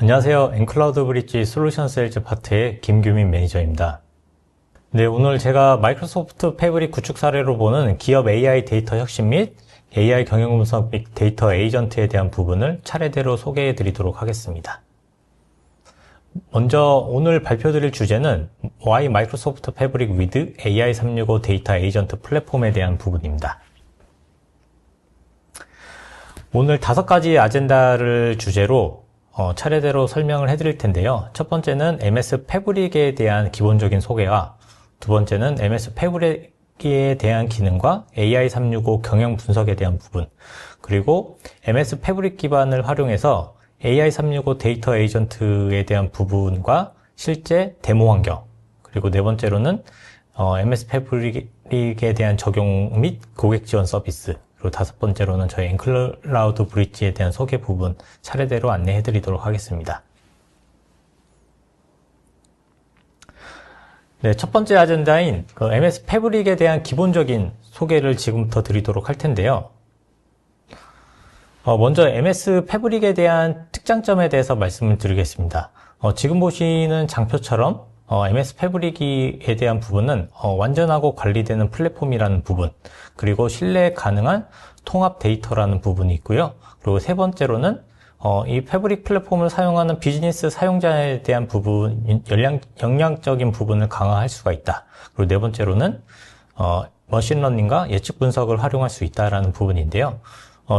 안녕하세요. 엔클라우드 브릿지 솔루션 세일즈 파트의 김규민 매니저입니다. 네, 오늘 제가 마이크로소프트 패브릭 구축 사례로 보는 기업 AI 데이터 혁신 및 AI 경영 분석 빅데이터 에이전트에 대한 부분을 차례대로 소개해 드리도록 하겠습니다. 먼저 오늘 발표드릴 주제는 Why 마이크로소프트 패브릭 with AI 365 데이터 에이전트 플랫폼에 대한 부분입니다. 오늘 5가지 아젠다를 주제로 차례대로 설명을 해드릴 텐데요. 첫 번째는 MS 패브릭에 대한 기본적인 소개와 두 번째는 MS 패브릭에 대한 기능과 AI 365 경영 분석에 대한 부분, 그리고 MS 패브릭 기반을 활용해서 AI 365 데이터 에이전트에 대한 부분과 실제 데모 환경, 그리고 네 번째로는 MS 패브릭에 대한 적용 및 고객 지원 서비스, 그리고 다섯 번째로는 저희 엔클라우드 브릿지에 대한 소개 부분 차례대로 안내해 드리도록 하겠습니다. 네, 첫 번째 아젠다인 MS 패브릭에 대한 기본적인 소개를 지금부터 드리도록 할 텐데요. 먼저 MS 패브릭에 대한 특장점에 대해서 말씀을 드리겠습니다. 지금 보시는 장표처럼 MS 패브릭에 대한 부분은 완전하고 관리되는 플랫폼이라는 부분, 그리고 신뢰 가능한 통합 데이터라는 부분이 있고요. 그리고 세 번째로는 이 패브릭 플랫폼을 사용하는 비즈니스 사용자에 대한 부분, 역량적인 부분을 강화할 수가 있다. 그리고 네 번째로는 머신러닝과 예측 분석을 활용할 수 있다라는 부분인데요.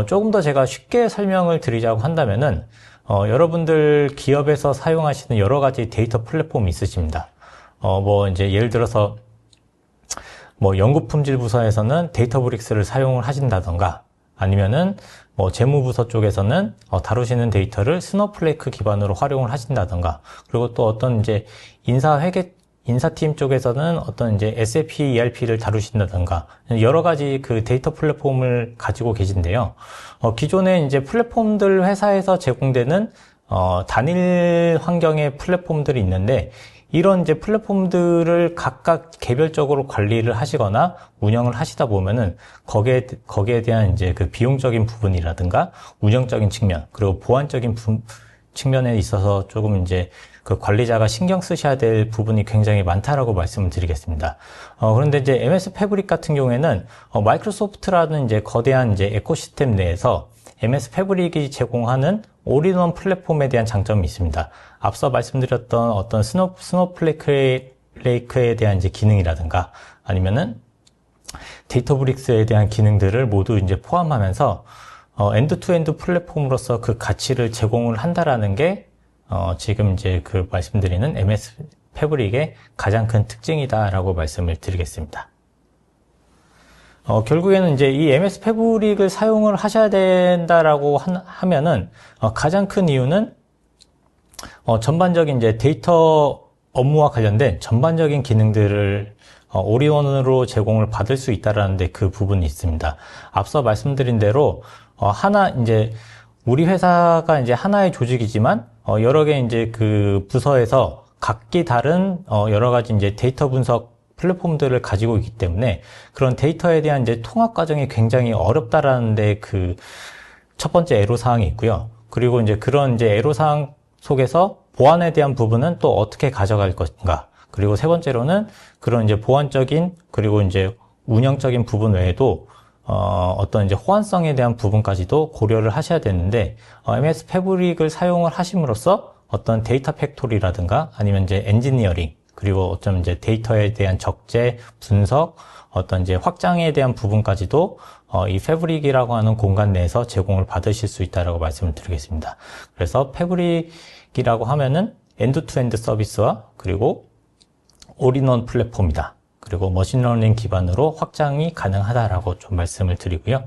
조금 더 제가 쉽게 설명을 드리자고 한다면은 여러분들 기업에서 사용하시는 여러 가지 데이터 플랫폼이 있으십니다. 이제 예를 들어서 연구품질 부서에서는 데이터브릭스를 사용을 하신다던가, 아니면은 재무부서 쪽에서는 다루시는 데이터를 스노플레이크 기반으로 활용을 하신다던가, 그리고 또 어떤 이제 인사팀 쪽에서는 어떤 이제 SAP ERP를 다루신다던가, 여러 가지 그 데이터 플랫폼을 가지고 계신데요. 기존에 이제 플랫폼들 회사에서 제공되는 단일 환경의 플랫폼들이 있는데, 이런 이제 플랫폼들을 각각 개별적으로 관리를 하시거나 운영을 하시다 보면은 거기에 대한 이제 그 비용적인 부분이라든가 운영적인 측면, 그리고 보안적인 측면에 있어서 조금 이제 그 관리자가 신경 쓰셔야 될 부분이 굉장히 많다라고 말씀을 드리겠습니다. 그런데 이제 MS 패브릭 같은 경우에는 마이크로소프트라는 이제 거대한 이제 에코시스템 내에서 MS 패브릭이 제공하는 올인원 플랫폼에 대한 장점이 있습니다. 앞서 말씀드렸던 어떤 스노플레이크에 대한 이제 기능이라든가, 아니면은 데이터브릭스에 대한 기능들을 모두 이제 포함하면서 엔드-투-엔드 플랫폼으로서 그 가치를 제공을 한다라는 게 지금 이제 그 말씀드리는 MS 패브릭의 가장 큰 특징이다라고 말씀을 드리겠습니다. 결국에는 이제 이 MS 패브릭을 사용을 하셔야 된다라고 하면은 가장 큰 이유는 전반적인 이제 데이터 업무와 관련된 전반적인 기능들을 올인원으로 제공을 받을 수 있다라는 데 그 부분이 있습니다. 앞서 말씀드린 대로 이제 우리 회사가 이제 하나의 조직이지만 여러 개 이제 그 부서에서 각기 다른 여러 가지 이제 데이터 분석 플랫폼들을 가지고 있기 때문에 그런 데이터에 대한 이제 통합 과정이 굉장히 어렵다라는 데 그 첫 번째 애로사항이 있고요. 그리고 이제 그런 이제 애로사항 속에서 보안에 대한 부분은 또 어떻게 가져갈 것인가. 그리고 세 번째로는 그런 이제 보안적인 그리고 이제 운영적인 부분 외에도 어떤 이제 호환성에 대한 부분까지도 고려를 하셔야 되는데, MS 패브릭을 사용을 하심으로써 어떤 데이터 팩토리라든가 아니면 이제 엔지니어링, 그리고 어떤 이제 데이터에 대한 적재, 분석, 어떤 이제 확장에 대한 부분까지도 이 패브릭이라고 하는 공간 내에서 제공을 받으실 수 있다라고 말씀을 드리겠습니다. 그래서 패브릭이라고 하면은 엔드-투-엔드 서비스와 그리고 올인원 플랫폼이다. 그리고 머신러닝 기반으로 확장이 가능하다라고 좀 말씀을 드리고요.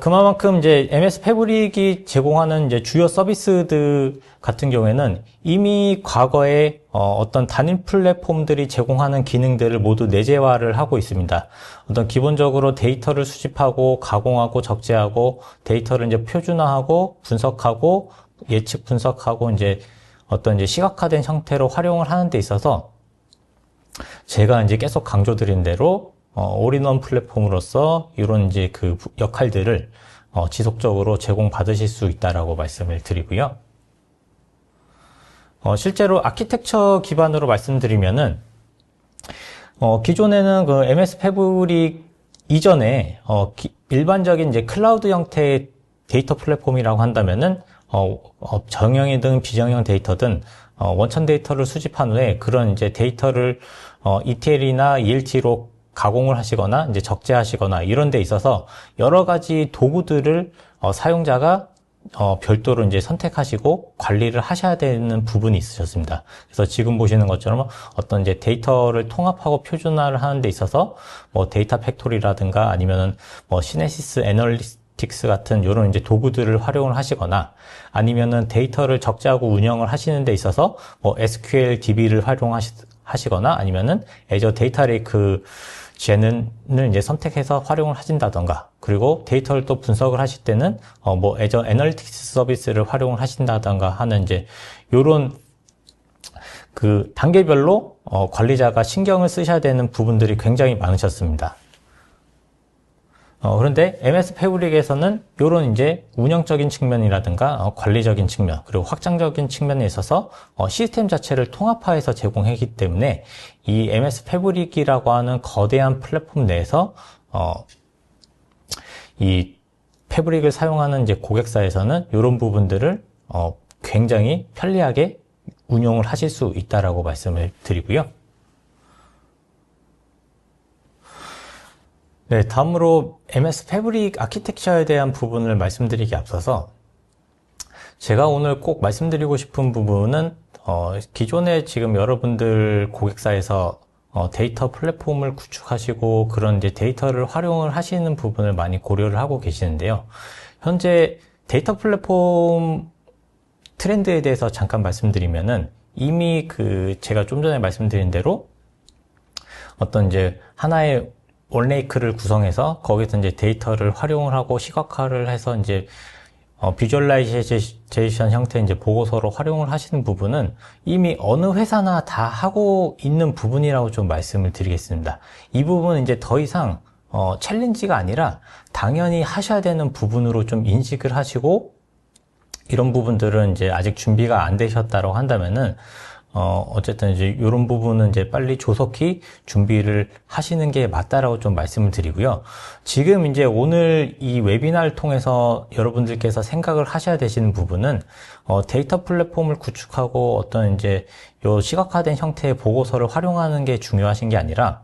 그만큼 이제 MS 패브릭이 제공하는 이제 주요 서비스들 같은 경우에는 이미 과거에 어떤 단일 플랫폼들이 제공하는 기능들을 모두 내재화를 하고 있습니다. 어떤 기본적으로 데이터를 수집하고 가공하고 적재하고 데이터를 이제 표준화하고 분석하고 예측 분석하고 이제 어떤 이제 시각화된 형태로 활용을 하는 데 있어서 제가 이제 계속 강조드린 대로 올인원 플랫폼으로서 이런 이제 그 역할들을 지속적으로 제공받으실 수 있다라고 말씀을 드리고요. 실제로 아키텍처 기반으로 말씀드리면은, 기존에는 그 MS 패브릭 이전에, 일반적인 이제 클라우드 형태의 데이터 플랫폼이라고 한다면은, 정형이든 비정형 데이터든, 원천 데이터를 수집한 후에 그런 이제 데이터를, ETL이나 ELT로 가공을 하시거나, 이제 적재하시거나 이런 데 있어서 여러 가지 도구들을, 사용자가 별도로 이제 선택하시고 관리를 하셔야 되는 부분이 있으셨습니다. 그래서 지금 보시는 것처럼 어떤 이제 데이터를 통합하고 표준화를 하는 데 있어서 뭐 데이터 팩토리라든가 아니면은 뭐 시네시스 애널리틱스 같은 이런 이제 도구들을 활용을 하시거나 아니면은 데이터를 적재하고 운영을 하시는 데 있어서 뭐 SQL DB를 활용하시거나 아니면은 애저 데이터 레이크 젠을 이제 선택해서 활용을 하신다던가, 그리고 데이터를 또 분석을 하실 때는, 뭐, 애저 애널리틱스 서비스를 활용을 하신다던가 하는 이제, 요런, 그, 단계별로, 관리자가 신경을 쓰셔야 되는 부분들이 굉장히 많으셨습니다. 그런데 MS 패브릭에서는 요런 이제 운영적인 측면이라든가 관리적인 측면 그리고 확장적인 측면에 있어서 시스템 자체를 통합화해서 제공했기 때문에 이 MS 패브릭이라고 하는 거대한 플랫폼 내에서 이 패브릭을 사용하는 이제 고객사에서는 이런 부분들을 굉장히 편리하게 운용을 하실 수 있다라고 말씀을 드리고요. 네, 다음으로 MS 패브릭 아키텍처에 대한 부분을 말씀드리기 앞서서 제가 오늘 꼭 말씀드리고 싶은 부분은 기존에 지금 여러분들 고객사에서 데이터 플랫폼을 구축하시고 그런 이제 데이터를 활용을 하시는 부분을 많이 고려를 하고 계시는데요. 현재 데이터 플랫폼 트렌드에 대해서 잠깐 말씀드리면은 이미 제가 좀 전에 말씀드린 대로 어떤 이제 하나의 원레이크를 구성해서 거기서 이제 데이터를 활용을 하고 시각화를 해서 이제 비주얼라이제이션 형태의 이제 보고서로 활용을 하시는 부분은 이미 어느 회사나 다 하고 있는 부분이라고 좀 말씀을 드리겠습니다. 이 부분은 이제 더 이상 챌린지가 아니라 당연히 하셔야 되는 부분으로 좀 인식을 하시고 이런 부분들은 이제 아직 준비가 안 되셨다고 한다면은 어쨌든 이제 이런 부분은 이제 빨리 조속히 준비를 하시는 게 맞다라고 좀 말씀을 드리고요. 지금 이제 오늘 이 웨비나를 통해서 여러분들께서 생각을 하셔야 되시는 부분은 데이터 플랫폼을 구축하고 어떤 이제 요 시각화된 형태의 보고서를 활용하는 게 중요하신 게 아니라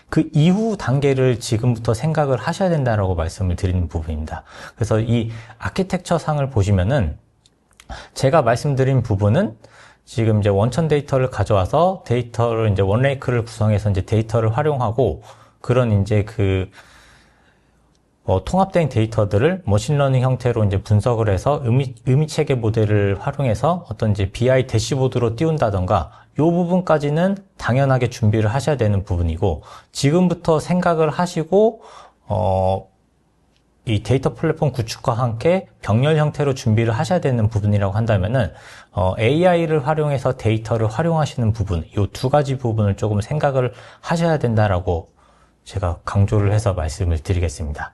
그 이후 단계를 지금부터 생각을 하셔야 된다라고 말씀을 드리는 부분입니다. 그래서 이 아키텍처 상을 보시면은 제가 말씀드린 부분은 지금 이제 원천 데이터를 가져와서 데이터를 이제 원레이크를 구성해서 이제 데이터를 활용하고 그런 이제 통합된 데이터들을 머신러닝 형태로 이제 분석을 해서 의미 체계 모델을 활용해서 어떤 이제 BI 대시보드로 띄운다던가 이 부분까지는 당연하게 준비를 하셔야 되는 부분이고 지금부터 생각을 하시고 이 데이터 플랫폼 구축과 함께 병렬 형태로 준비를 하셔야 되는 부분이라고 한다면은 AI를 활용해서 데이터를 활용하시는 부분, 이 두 가지 부분을 조금 생각을 하셔야 된다라고 제가 강조를 해서 말씀을 드리겠습니다.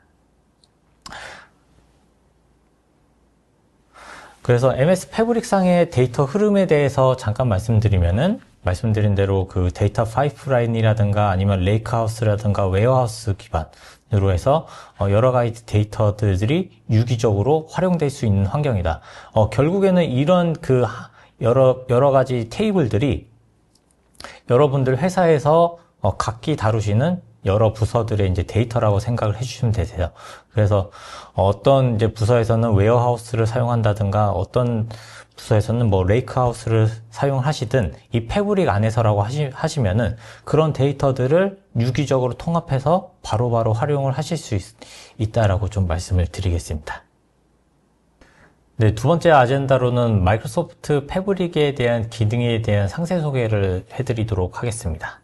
그래서 MS 패브릭상의 데이터 흐름에 대해서 잠깐 말씀드리면은 말씀드린 대로 그 데이터 파이프라인이라든가 아니면 레이크하우스라든가 웨어하우스 기반으로 해서 여러 가지 데이터들이 유기적으로 활용될 수 있는 환경이다. 결국에는 이런 여러 가지 테이블들이 여러분들 회사에서 각기 다루시는 여러 부서들의 이제 데이터라고 생각을 해주시면 되세요. 그래서 어떤 이제 부서에서는 웨어하우스를 사용한다든가 어떤 부서에서는 뭐 레이크하우스를 사용하시든 이 패브릭 안에서라고 하시면은 그런 데이터들을 유기적으로 통합해서 바로바로 활용을 하실 수 있다라고 좀 말씀을 드리겠습니다. 네, 두 번째 아젠다로는 마이크로소프트 패브릭에 대한 기능에 대한 상세 소개를 해드리도록 하겠습니다.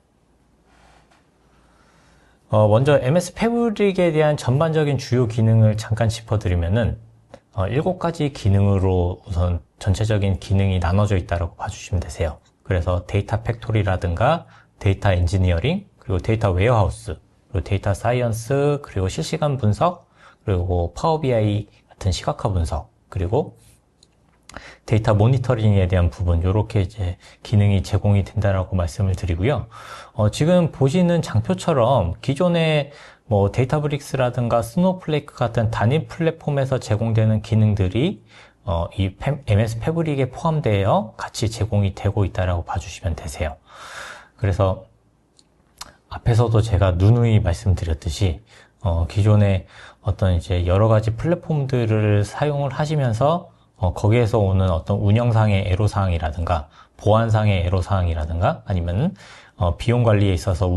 먼저 MS 패브릭에 대한 전반적인 주요 기능을 잠깐 짚어드리면은 7가지 기능으로 우선 전체적인 기능이 나눠져 있다고 봐주시면 되세요. 그래서 데이터 팩토리라든가 데이터 엔지니어링, 그리고 데이터 웨어하우스, 그리고 데이터 사이언스, 그리고 실시간 분석, 그리고 파워 BI 같은 시각화 분석, 그리고 데이터 모니터링에 대한 부분, 이렇게 이제 기능이 제공이 된다라고 말씀을 드리고요. 지금 보시는 장표처럼 기존의 뭐 데이터브릭스라든가 스노우플레이크 같은 단일 플랫폼에서 제공되는 기능들이 이 MS 패브릭에 포함되어 같이 제공이 되고 있다라고 봐주시면 되세요. 그래서 앞에서도 제가 누누이 말씀드렸듯이 기존의 어떤 이제 여러 가지 플랫폼들을 사용을 하시면서 거기에서 오는 어떤 운영상의 애로사항이라든가 보안상의 애로사항이라든가 아니면 비용 관리에 있어서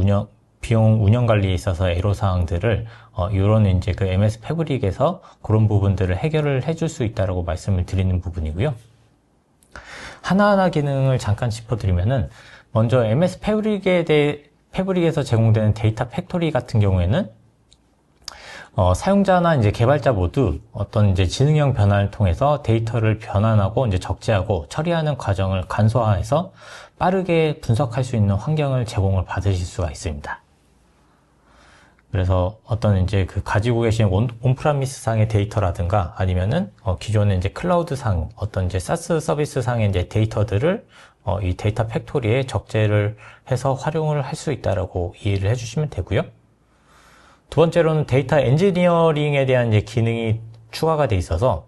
비용 운영 관리에 있어서 애로사항들을 이런 이제 그 MS 패브릭에서 그런 부분들을 해결을 해줄 수 있다라고 말씀을 드리는 부분이고요. 하나하나 기능을 잠깐 짚어드리면은 먼저 MS 패브릭에서 제공되는 데이터 팩토리 같은 경우에는 사용자나 이제 개발자 모두 어떤 이제 지능형 변화를 통해서 데이터를 변환하고 이제 적재하고 처리하는 과정을 간소화해서 빠르게 분석할 수 있는 환경을 제공을 받으실 수가 있습니다. 그래서 어떤 이제 그 가지고 계신 온프라미스 상의 데이터라든가 아니면은 기존의 이제 클라우드 상 어떤 이제 사스 서비스 상의 이제 데이터들을 이 데이터 팩토리에 적재를 해서 활용을 할 수 있다라고 이해를 해주시면 되고요. 두 번째로는 데이터 엔지니어링에 대한 이제 기능이 추가가 돼 있어서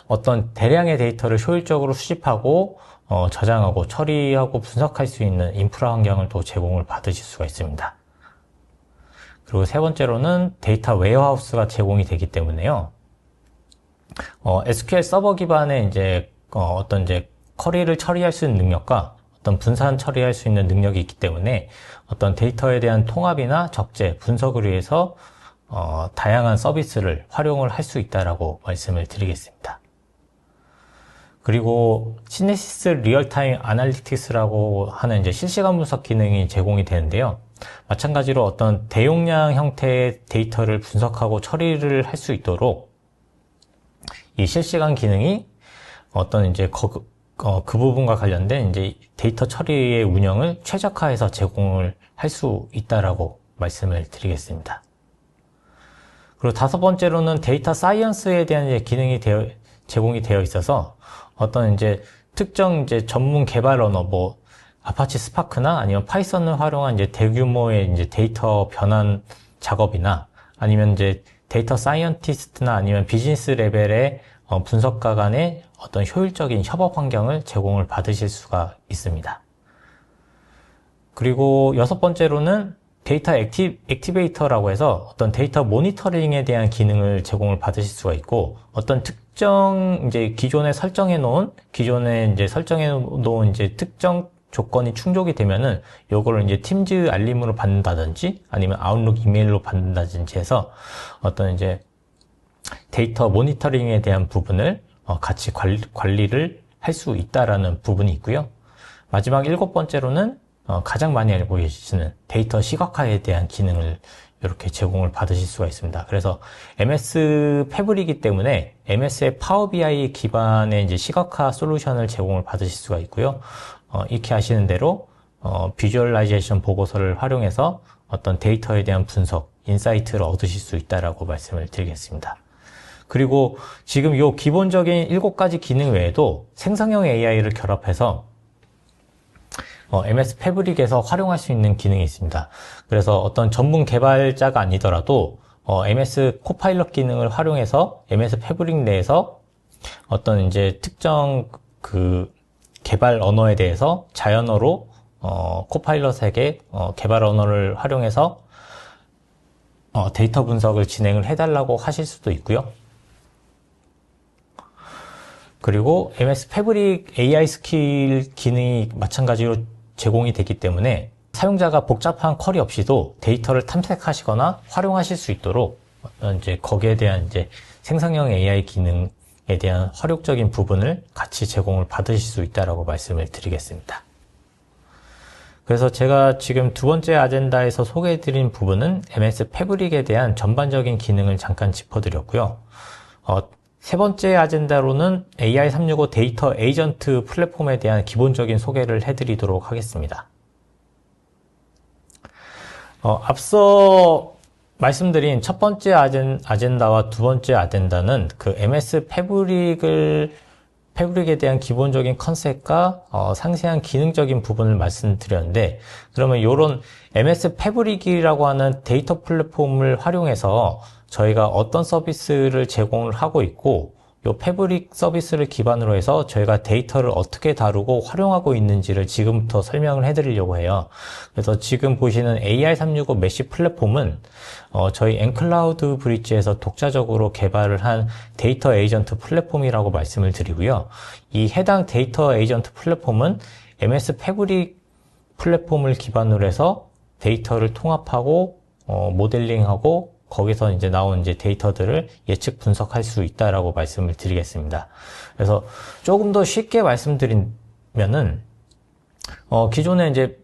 어떤 대량의 데이터를 효율적으로 수집하고 저장하고 처리하고 분석할 수 있는 인프라 환경을 또 제공을 받으실 수가 있습니다. 그리고 세 번째로는 데이터 웨어하우스가 제공이 되기 때문에요. SQL 서버 기반의 이제 어떤 이제 쿼리를 처리할 수 있는 능력과 어떤 분산 처리할 수 있는 능력이 있기 때문에 어떤 데이터에 대한 통합이나 적재, 분석을 위해서 다양한 서비스를 활용을 할 수 있다라고 말씀을 드리겠습니다. 그리고 시네시스 리얼타임 아날리틱스라고 하는 이제 실시간 분석 기능이 제공이 되는데요. 마찬가지로 어떤 대용량 형태의 데이터를 분석하고 처리를 할 수 있도록 이 실시간 기능이 어떤 이제 그 부분과 관련된 이제 데이터 처리의 운영을 최적화해서 제공을 할 수 있다라고 말씀을 드리겠습니다. 그리고 다섯 번째로는 데이터 사이언스에 대한 이제 기능이 제공이 되어 있어서 어떤 이제 특정 이제 전문 개발 언어 뭐 아파치 스파크나 아니면 파이썬을 활용한 이제 대규모의 이제 데이터 변환 작업이나 아니면 이제 데이터 사이언티스트나 아니면 비즈니스 레벨의 분석가 간의 어떤 효율적인 협업 환경을 제공을 받으실 수가 있습니다. 그리고 여섯 번째로는 데이터 액티베이터라고 해서 어떤 데이터 모니터링에 대한 기능을 제공을 받으실 수가 있고 어떤 특정 이제 기존에 설정해 놓은 이제 특정 조건이 충족이 되면은 요거를 이제 팀즈 알림으로 받는다든지 아니면 아웃룩 이메일로 받는다든지 해서 어떤 이제 데이터 모니터링에 대한 부분을 같이 관리를 할 수 있다라는 부분이 있고요. 마지막 일곱 번째로는 가장 많이 알고 계시는 데이터 시각화에 대한 기능을 이렇게 제공을 받으실 수가 있습니다. 그래서 MS 패브릭이기 때문에 MS의 파워 BI 기반의 이제 시각화 솔루션을 제공을 받으실 수가 있고요. 이렇게 하시는 대로 비주얼라이제이션 보고서를 활용해서 어떤 데이터에 대한 분석, 인사이트를 얻으실 수 있다라고 말씀을 드리겠습니다. 그리고 지금 요 기본적인 7가지 기능 외에도 생성형 AI를 결합해서 MS 패브릭에서 활용할 수 있는 기능이 있습니다. 그래서 어떤 전문 개발자가 아니더라도 MS 코파일럿 기능을 활용해서 MS 패브릭 내에서 어떤 이제 특정 그 개발 언어에 대해서 자연어로 코파일럿에게 개발 언어를 활용해서 데이터 분석을 진행을 해달라고 하실 수도 있고요. 그리고 MS 패브릭 AI 스킬 기능이 마찬가지로 제공이 되기 때문에 사용자가 복잡한 쿼리 없이도 데이터를 탐색하시거나 활용하실 수 있도록 이제 거기에 대한 이제 생성형 AI 기능에 대한 활용적인 부분을 같이 제공을 받으실 수 있다라고 말씀을 드리겠습니다. 그래서 제가 지금 두 번째 아젠다에서 소개해드린 부분은 MS 패브릭에 대한 전반적인 기능을 잠깐 짚어드렸고요. 세 번째 아젠다로는 AI365 데이터 에이전트 플랫폼에 대한 기본적인 소개를 해드리도록 하겠습니다. 앞서 말씀드린 첫 번째 아젠다와 두 번째 아젠다는 그 MS 패브릭을 패브릭에 대한 기본적인 컨셉과 상세한 기능적인 부분을 말씀드렸는데, 그러면 이런 MS 패브릭이라고 하는 데이터 플랫폼을 활용해서 저희가 어떤 서비스를 제공을 하고 있고, 이 패브릭 서비스를 기반으로 해서 저희가 데이터를 어떻게 다루고 활용하고 있는지를 지금부터 설명을 해드리려고 해요. 그래서 지금 보시는 AI365 메쉬 플랫폼은 저희 엔클라우드 브릿지에서 독자적으로 개발을 한 데이터 에이전트 플랫폼이라고 말씀을 드리고요. 이 해당 데이터 에이전트 플랫폼은 MS 패브릭 플랫폼을 기반으로 해서 데이터를 통합하고 모델링하고 거기서 이제 나온 이제 데이터들을 예측 분석할 수 있다라고 말씀을 드리겠습니다. 그래서 조금 더 쉽게 말씀드리면은 기존에 이제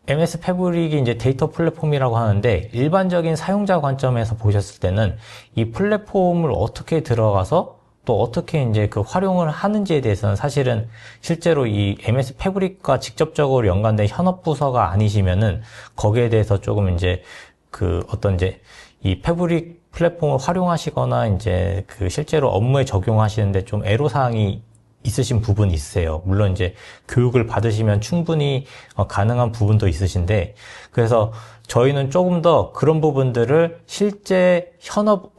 MS 패브릭이 이제 데이터 플랫폼이라고 하는데, 일반적인 사용자 관점에서 보셨을 때는 이 플랫폼을 어떻게 들어가서 또 어떻게 이제 그 활용을 하는지에 대해서는 사실은 실제로 이 MS 패브릭과 직접적으로 연관된 현업 부서가 아니시면은 거기에 대해서 조금 이제 그 어떤 이제 이 패브릭 플랫폼을 활용하시거나 이제 그 실제로 업무에 적용하시는데 좀 애로사항이 있으신 부분이 있으세요. 물론 이제 교육을 받으시면 충분히 가능한 부분도 있으신데, 그래서 저희는 조금 더 그런 부분들을 실제 현업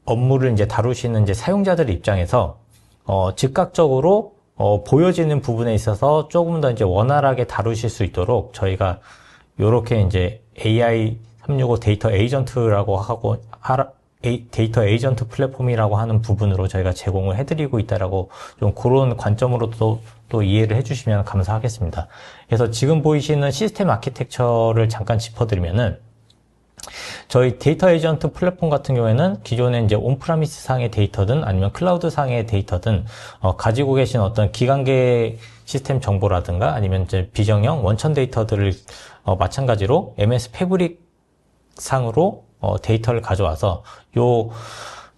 업무를 이제 다루시는 이제 사용자들 입장에서 즉각적으로 보여지는 부분에 있어서 조금 더 이제 원활하게 다루실 수 있도록 저희가 요렇게 이제 AI365 데이터 에이전트라고 하고 데이터 에이전트 플랫폼이라고 하는 부분으로 저희가 제공을 해드리고 있다라고 좀 그런 관점으로 또 이해를 해주시면 감사하겠습니다. 그래서 지금 보이시는 시스템 아키텍처를 잠깐 짚어드리면은, 저희 데이터 에이전트 플랫폼 같은 경우에는 기존에 이제 온프라미스 상의 데이터든 아니면 클라우드 상의 데이터든 가지고 계신 어떤 기관계 시스템 정보라든가 아니면 이제 비정형 원천 데이터들을 마찬가지로 MS 패브릭 상으로 데이터를 가져와서 요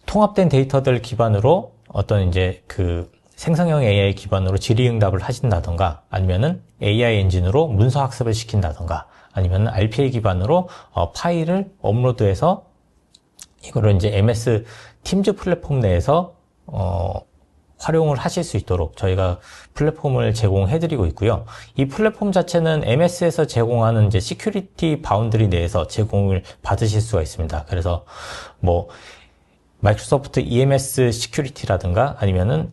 통합된 데이터들 기반으로 어떤 이제 그 생성형 AI 기반으로 질의응답을 하신다던가, 아니면은 AI 엔진으로 문서 학습을 시킨다던가, 아니면 RPA 기반으로 파일을 업로드해서 이거를 이제 MS 팀즈 플랫폼 내에서 활용을 하실 수 있도록 저희가 플랫폼을 제공해드리고 있고요. 이 플랫폼 자체는 MS에서 제공하는 이제 시큐리티 바운드리 내에서 제공을 받으실 수가 있습니다. 그래서 뭐 마이크로소프트 EMS 시큐리티라든가 아니면은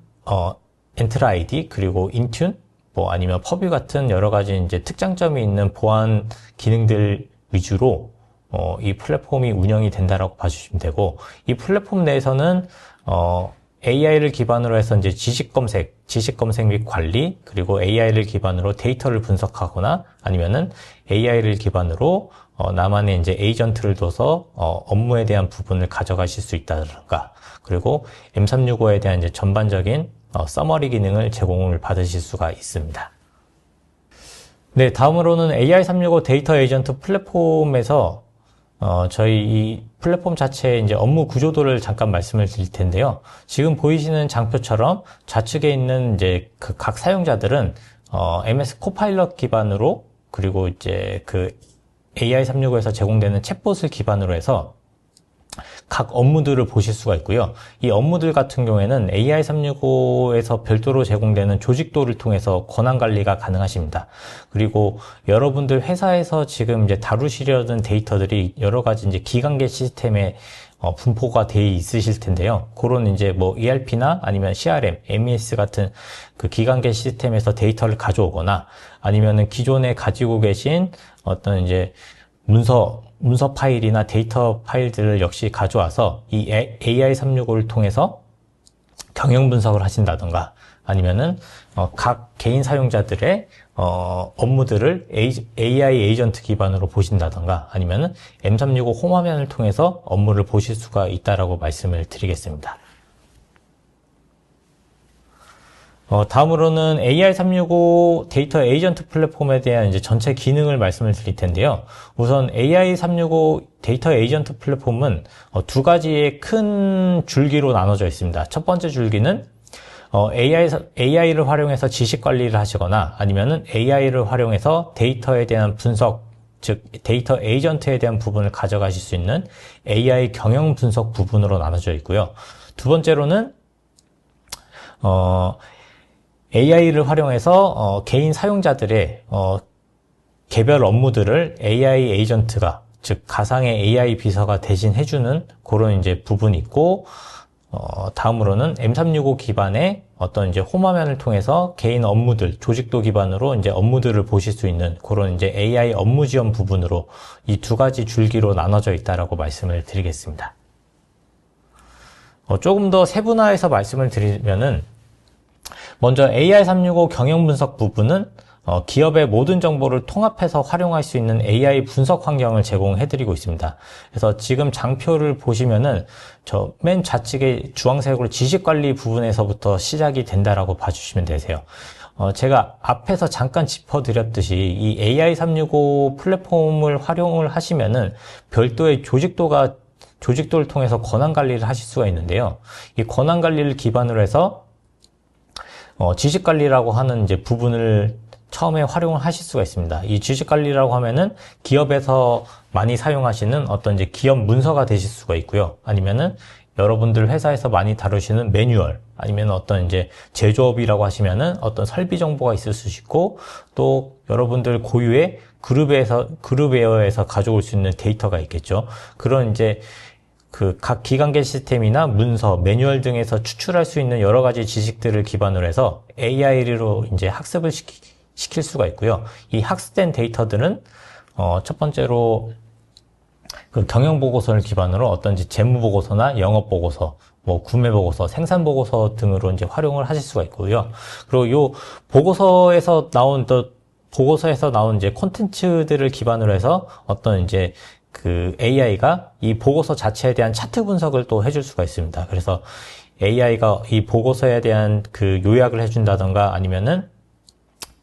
엔트라 아이디 그리고 인튠 뭐 아니면 퍼뷰 같은 여러 가지 이제 특장점이 있는 보안 기능들 위주로 이 플랫폼이 운영이 된다라고 봐주시면 되고, 이 플랫폼 내에서는 AI를 기반으로 해서 이제 지식 검색 및 관리, 그리고 AI를 기반으로 데이터를 분석하거나 아니면은 AI를 기반으로 나만의 이제 에이전트를 둬서 업무에 대한 부분을 가져가실 수 있다든가, 그리고 M365에 대한 이제 전반적인 서머리 기능을 제공을 받으실 수가 있습니다. 네, 다음으로는 AI365 데이터 에이전트 플랫폼에서 저희 이 플랫폼 자체의 이제 업무 구조도를 잠깐 말씀을 드릴 텐데요. 지금 보이시는 장표처럼 좌측에 있는 이제 그 각 사용자들은 MS 코파일럿 기반으로, 그리고 이제 그 AI365에서 제공되는 챗봇을 기반으로 해서 각 업무들을 보실 수가 있고요. 이 업무들 같은 경우에는 AI365에서 별도로 제공되는 조직도를 통해서 권한 관리가 가능하십니다. 그리고 여러분들 회사에서 지금 이제 다루시려는 데이터들이 여러 가지 이제 기관계 시스템에 분포가 되어 있으실 텐데요. 그런 이제 뭐 ERP나 아니면 CRM, MES 같은 그 기관계 시스템에서 데이터를 가져오거나, 아니면은 기존에 가지고 계신 어떤 이제 문서 파일이나 데이터 파일들을 역시 가져와서 이 AI365를 통해서 경영 분석을 하신다던가, 아니면은 각 개인 사용자들의 업무들을 AI 에이전트 기반으로 보신다던가, 아니면은 M365 홈 화면을 통해서 업무를 보실 수가 있다라고 말씀을 드리겠습니다. 다음으로는 AI365 데이터 에이전트 플랫폼에 대한 이제 전체 기능을 말씀을 드릴 텐데요. 우선 AI365 데이터 에이전트 플랫폼은 두 가지의 큰 줄기로 나눠져 있습니다. 첫 번째 줄기는 AI를 활용해서 지식 관리를 하시거나, 아니면은 AI를 활용해서 데이터에 대한 분석, 즉 데이터 에이전트에 대한 부분을 가져가실 수 있는 AI 경영 분석 부분으로 나눠져 있고요. 두 번째로는 AI를 활용해서 개인 사용자들의 개별 업무들을 AI 에이전트가, 즉 가상의 AI 비서가 대신 해주는 그런 이제 부분이 있고, 다음으로는 M365 기반의 어떤 이제 홈화면을 통해서 개인 업무들, 조직도 기반으로 이제 업무들을 보실 수 있는 그런 이제 AI 업무 지원 부분으로 이 두 가지 줄기로 나눠져 있다라고 말씀을 드리겠습니다. 조금 더 세분화해서 말씀을 드리면은, 먼저 AI365 경영 분석 부분은 기업의 모든 정보를 통합해서 활용할 수 있는 AI 분석 환경을 제공해드리고 있습니다. 그래서 지금 장표를 보시면은 저 맨 좌측에 주황색으로 지식관리 부분에서부터 시작이 된다라고 봐주시면 되세요. 제가 앞에서 잠깐 짚어드렸듯이 이 AI365 플랫폼을 활용을 하시면은 별도의 조직도를 통해서 권한 관리를 하실 수가 있는데요. 이 권한 관리를 기반으로 해서 지식관리라고 하는 이제 부분을 처음에 활용을 하실 수가 있습니다. 이 지식관리라고 하면은 기업에서 많이 사용하시는 어떤 이제 기업 문서가 되실 수가 있고요. 아니면은 여러분들 회사에서 많이 다루시는 매뉴얼, 아니면 어떤 이제 제조업이라고 하시면은 어떤 설비 정보가 있을 수 있고, 또 여러분들 고유의 그룹웨어에서 가져올 수 있는 데이터가 있겠죠. 그런 이제 그 각 기관계 시스템이나 문서, 매뉴얼 등에서 추출할 수 있는 여러 가지 지식들을 기반으로 해서 AI로 이제 학습을 시킬 수가 있고요. 이 학습된 데이터들은 첫 번째로 그 경영 보고서를 기반으로 어떤지 재무 보고서나 영업 보고서, 뭐 구매 보고서, 생산 보고서 등으로 이제 활용을 하실 수가 있고요. 그리고 요 보고서에서 나온 이제 콘텐츠들을 기반으로 해서 어떤 이제 그 AI가 이 보고서 자체에 대한 차트 분석을 또 해줄 수가 있습니다. 그래서 AI가 이 보고서에 대한 그 요약을 해준다던가, 아니면은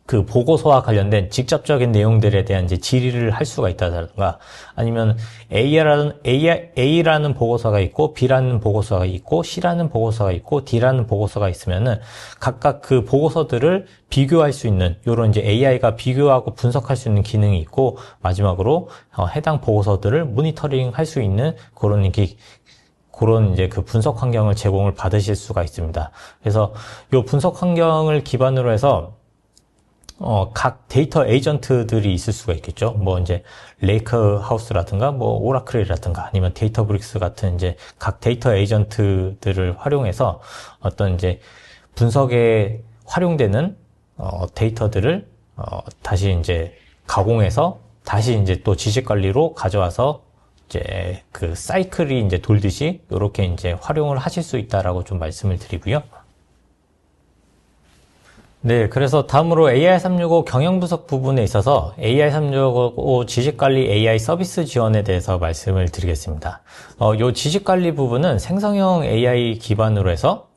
그 보고서와 관련된 직접적인 내용들에 대한 이제 질의를 할 수가 있다던가, 아니면 A라는 보고서가 있고, B라는 보고서가 있고, C라는 보고서가 있고, D라는 보고서가 있으면은 각각 그 보고서들을 비교할 수 있는, 요런 이제 AI가 비교하고 분석할 수 있는 기능이 있고, 마지막으로 해당 보고서들을 모니터링 할 수 있는 그런 이제 그 분석 환경을 제공을 받으실 수가 있습니다. 그래서 요 분석 환경을 기반으로 해서 각 데이터 에이전트들이 있을 수가 있겠죠. 뭐 이제 레이크 하우스라든가 뭐 오라클이라든가 아니면 데이터브릭스 같은 이제 각 데이터 에이전트들을 활용해서 어떤 이제 분석에 활용되는 데이터들을 다시 이제 가공해서 다시 이제 또 지식 관리로 가져와서 이제 그 사이클이 이제 돌듯이 이렇게 이제 활용을 하실 수 있다라고 좀 말씀을 드리고요. 네, 그래서 다음으로 AI365 경영분석 부분에 있어서 AI365 지식관리 AI 서비스 지원에 대해서 말씀을 드리겠습니다. 요 지식관리 부분은 생성형 AI 기반으로 해서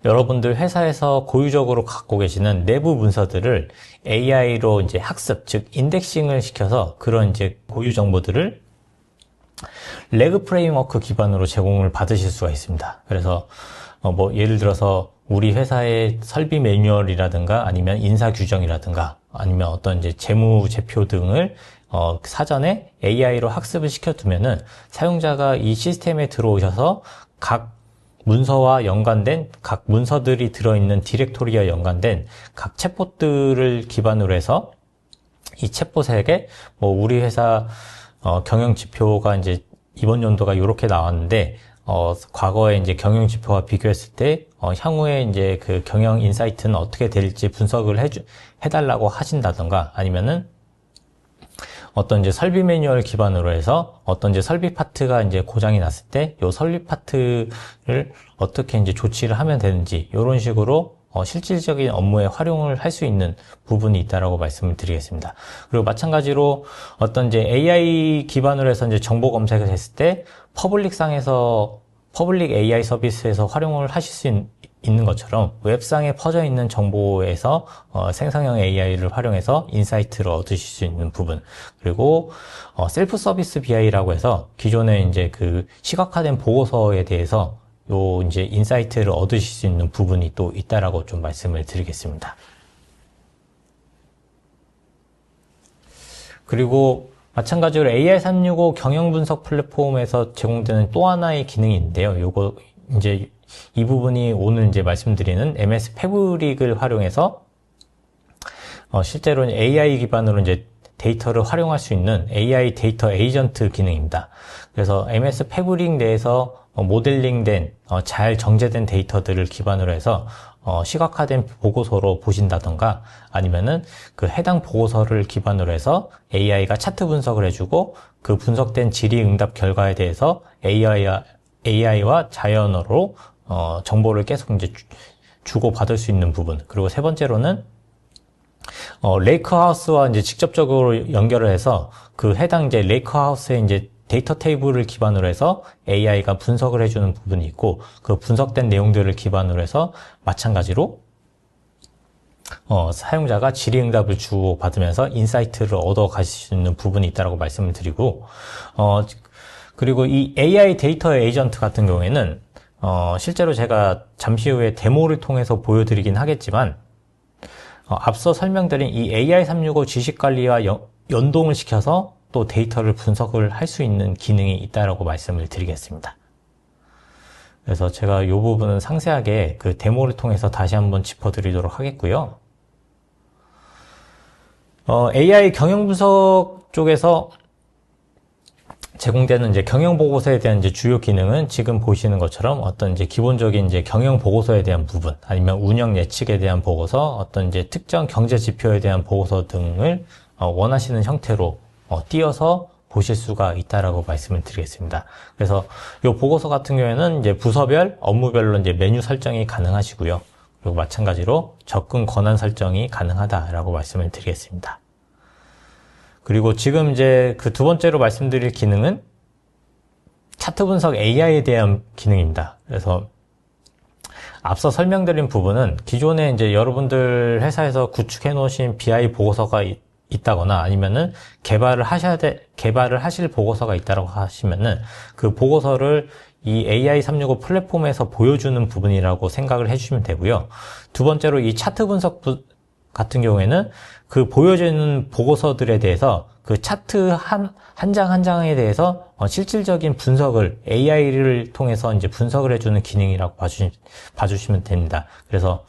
여러분들 회사에서 고유적으로 갖고 계시는 내부 문서들을 AI로 이제 학습, 즉 인덱싱을 시켜서 그런 이제 고유 정보들을 레그 프레임워크 기반으로 제공을 받으실 수가 있습니다. 그래서 뭐 예를 들어서 우리 회사의 설비 매뉴얼이라든가 아니면 인사 규정이라든가 아니면 어떤 이제 재무제표 등을 사전에 AI로 학습을 시켜두면은 사용자가 이 시스템에 들어오셔서 각 문서와 연관된 각 문서들이 들어있는 디렉토리와 연관된 각 챗봇들을 기반으로 해서 이 챗봇에게 뭐 우리 회사 경영 지표가 이제 이번 연도가 이렇게 나왔는데 과거에 이제 경영 지표와 비교했을 때 향후에 이제 그 경영 인사이트는 어떻게 될지 분석을 해달라고 하신다던가, 아니면은 어떤 이제 설비 매뉴얼 기반으로 해서 어떤 이제 설비 파트가 이제 고장이 났을 때 요 설비 파트를 어떻게 이제 조치를 하면 되는지, 이런 식으로 실질적인 업무에 활용을 할 수 있는 부분이 있다라고 말씀을 드리겠습니다. 그리고 마찬가지로 어떤 이제 AI 기반으로 해서 이제 정보 검색을 했을 때 퍼블릭 AI 서비스에서 활용을 하실 수 있는 것처럼 웹상에 퍼져 있는 정보에서 생성형 AI를 활용해서 인사이트를 얻으실 수 있는 부분, 그리고 셀프 서비스 BI라고 해서 기존에 이제 그 시각화된 보고서에 대해서 요 이제 인사이트를 얻으실 수 있는 부분이 또 있다라고 좀 말씀을 드리겠습니다. 그리고 마찬가지로 AI365 경영 분석 플랫폼에서 제공되는 또 하나의 기능이 있는데요. 요거 이제 이 부분이 오늘 이제 말씀드리는 MS 패브릭을 활용해서 실제로 AI 기반으로 이제 데이터를 활용할 수 있는 AI 데이터 에이전트 기능입니다. 그래서 MS 패브릭 내에서 모델링된 잘 정제된 데이터들을 기반으로 해서 시각화된 보고서로 보신다던가 아니면은 그 해당 보고서를 기반으로 해서 AI가 차트 분석을 해주고 그 분석된 질의응답 결과에 대해서 AI와 자연어로 정보를 계속 이제 주고받을 수 있는 부분. 그리고 세 번째로는 레이크하우스와 이제 직접적으로 연결을 해서 그 해당 이제 레이크하우스의 이제 데이터 테이블을 기반으로 해서 AI가 분석을 해주는 부분이 있고 그 분석된 내용들을 기반으로 해서 마찬가지로 사용자가 질의응답을 주고받으면서 인사이트를 얻어 가실 수 있는 부분이 있다고 말씀을 드리고 그리고 이 AI 데이터 에이전트 같은 경우에는 실제로 제가 잠시 후에 데모를 통해서 보여드리긴 하겠지만 앞서 설명드린 이 AI365 지식관리와 연동을 시켜서 또 데이터를 분석을 할 수 있는 기능이 있다라고 말씀을 드리겠습니다. 그래서 제가 이 부분은 상세하게 그 데모를 통해서 다시 한번 짚어드리도록 하겠고요. AI 경영분석 쪽에서 제공되는 이제 경영 보고서에 대한 이제 주요 기능은 지금 보시는 것처럼 어떤 이제 기본적인 이제 경영 보고서에 대한 부분, 아니면 운영 예측에 대한 보고서, 어떤 이제 특정 경제 지표에 대한 보고서 등을 원하시는 형태로 띄어서 보실 수가 있다라고 말씀을 드리겠습니다. 그래서 이 보고서 같은 경우에는 이제 부서별, 업무별로 이제 메뉴 설정이 가능하시고요. 그리고 마찬가지로 접근 권한 설정이 가능하다라고 말씀을 드리겠습니다. 그리고 지금 이제 그 두 번째로 말씀드릴 기능은 차트 분석 AI에 대한 기능입니다. 그래서 앞서 설명드린 부분은 기존에 이제 여러분들 회사에서 구축해 놓으신 BI 보고서가 있다거나 아니면은 개발을 하실 보고서가 있다고 하시면은 그 보고서를 이 AI365 플랫폼에서 보여주는 부분이라고 생각을 해주시면 되고요. 두 번째로 이 차트 분석 같은 경우에는 그 보여지는 보고서들에 대해서 그 차트 한 장 한 장에 대해서 실질적인 분석을 AI를 통해서 이제 분석을 해주는 기능이라고 봐주시면 됩니다. 그래서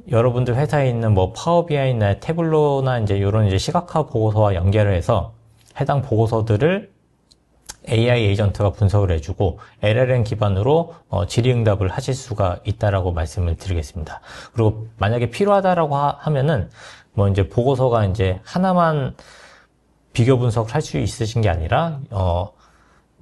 여러분들 회사에 있는 뭐 파워 BI나 태블로나 이제 이런 이제 시각화 보고서와 연결을 해서 해당 보고서들을 AI 에이전트가 분석을 해주고 LLM 기반으로 질의응답을 하실 수가 있다라고 말씀을 드리겠습니다. 그리고 만약에 필요하다라고 하면은 뭐 이제 보고서가 이제 하나만 비교 분석을 할 수 있으신 게 아니라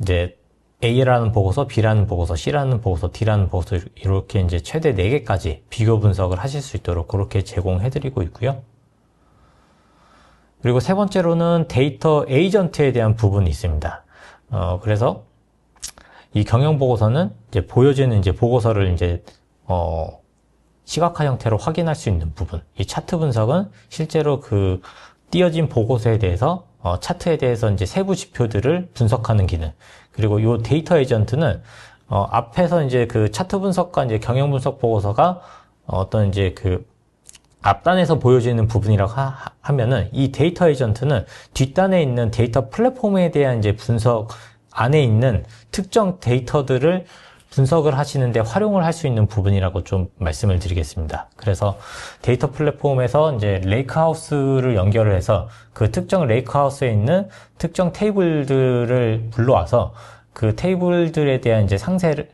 이제 A라는 보고서, B라는 보고서, C라는 보고서, D라는 보고서 이렇게 이제 최대 4개까지 비교 분석을 하실 수 있도록 그렇게 제공해드리고 있고요. 그리고 세 번째로는 데이터 에이전트에 대한 부분이 있습니다. 그래서 이 경영 보고서는 이제 보여지는 이제 보고서를 이제 시각화 형태로 확인할 수 있는 부분. 이 차트 분석은 실제로 그 띄어진 보고서에 대해서 차트에 대해서 이제 세부 지표들을 분석하는 기능. 그리고 이 데이터 에이전트는 앞에서 이제 그 차트 분석과 이제 경영 분석 보고서가 어떤 이제 그 앞단에서 보여지는 부분이라고 하면은 이 데이터 에이전트는 뒷단에 있는 데이터 플랫폼에 대한 이제 분석 안에 있는 특정 데이터들을 분석을 하시는데 활용을 할 수 있는 부분이라고 좀 말씀을 드리겠습니다. 그래서 데이터 플랫폼에서 이제 레이크하우스를 연결을 해서 그 특정 레이크하우스에 있는 특정 테이블들을 불러와서 그 테이블들에 대한 이제 상세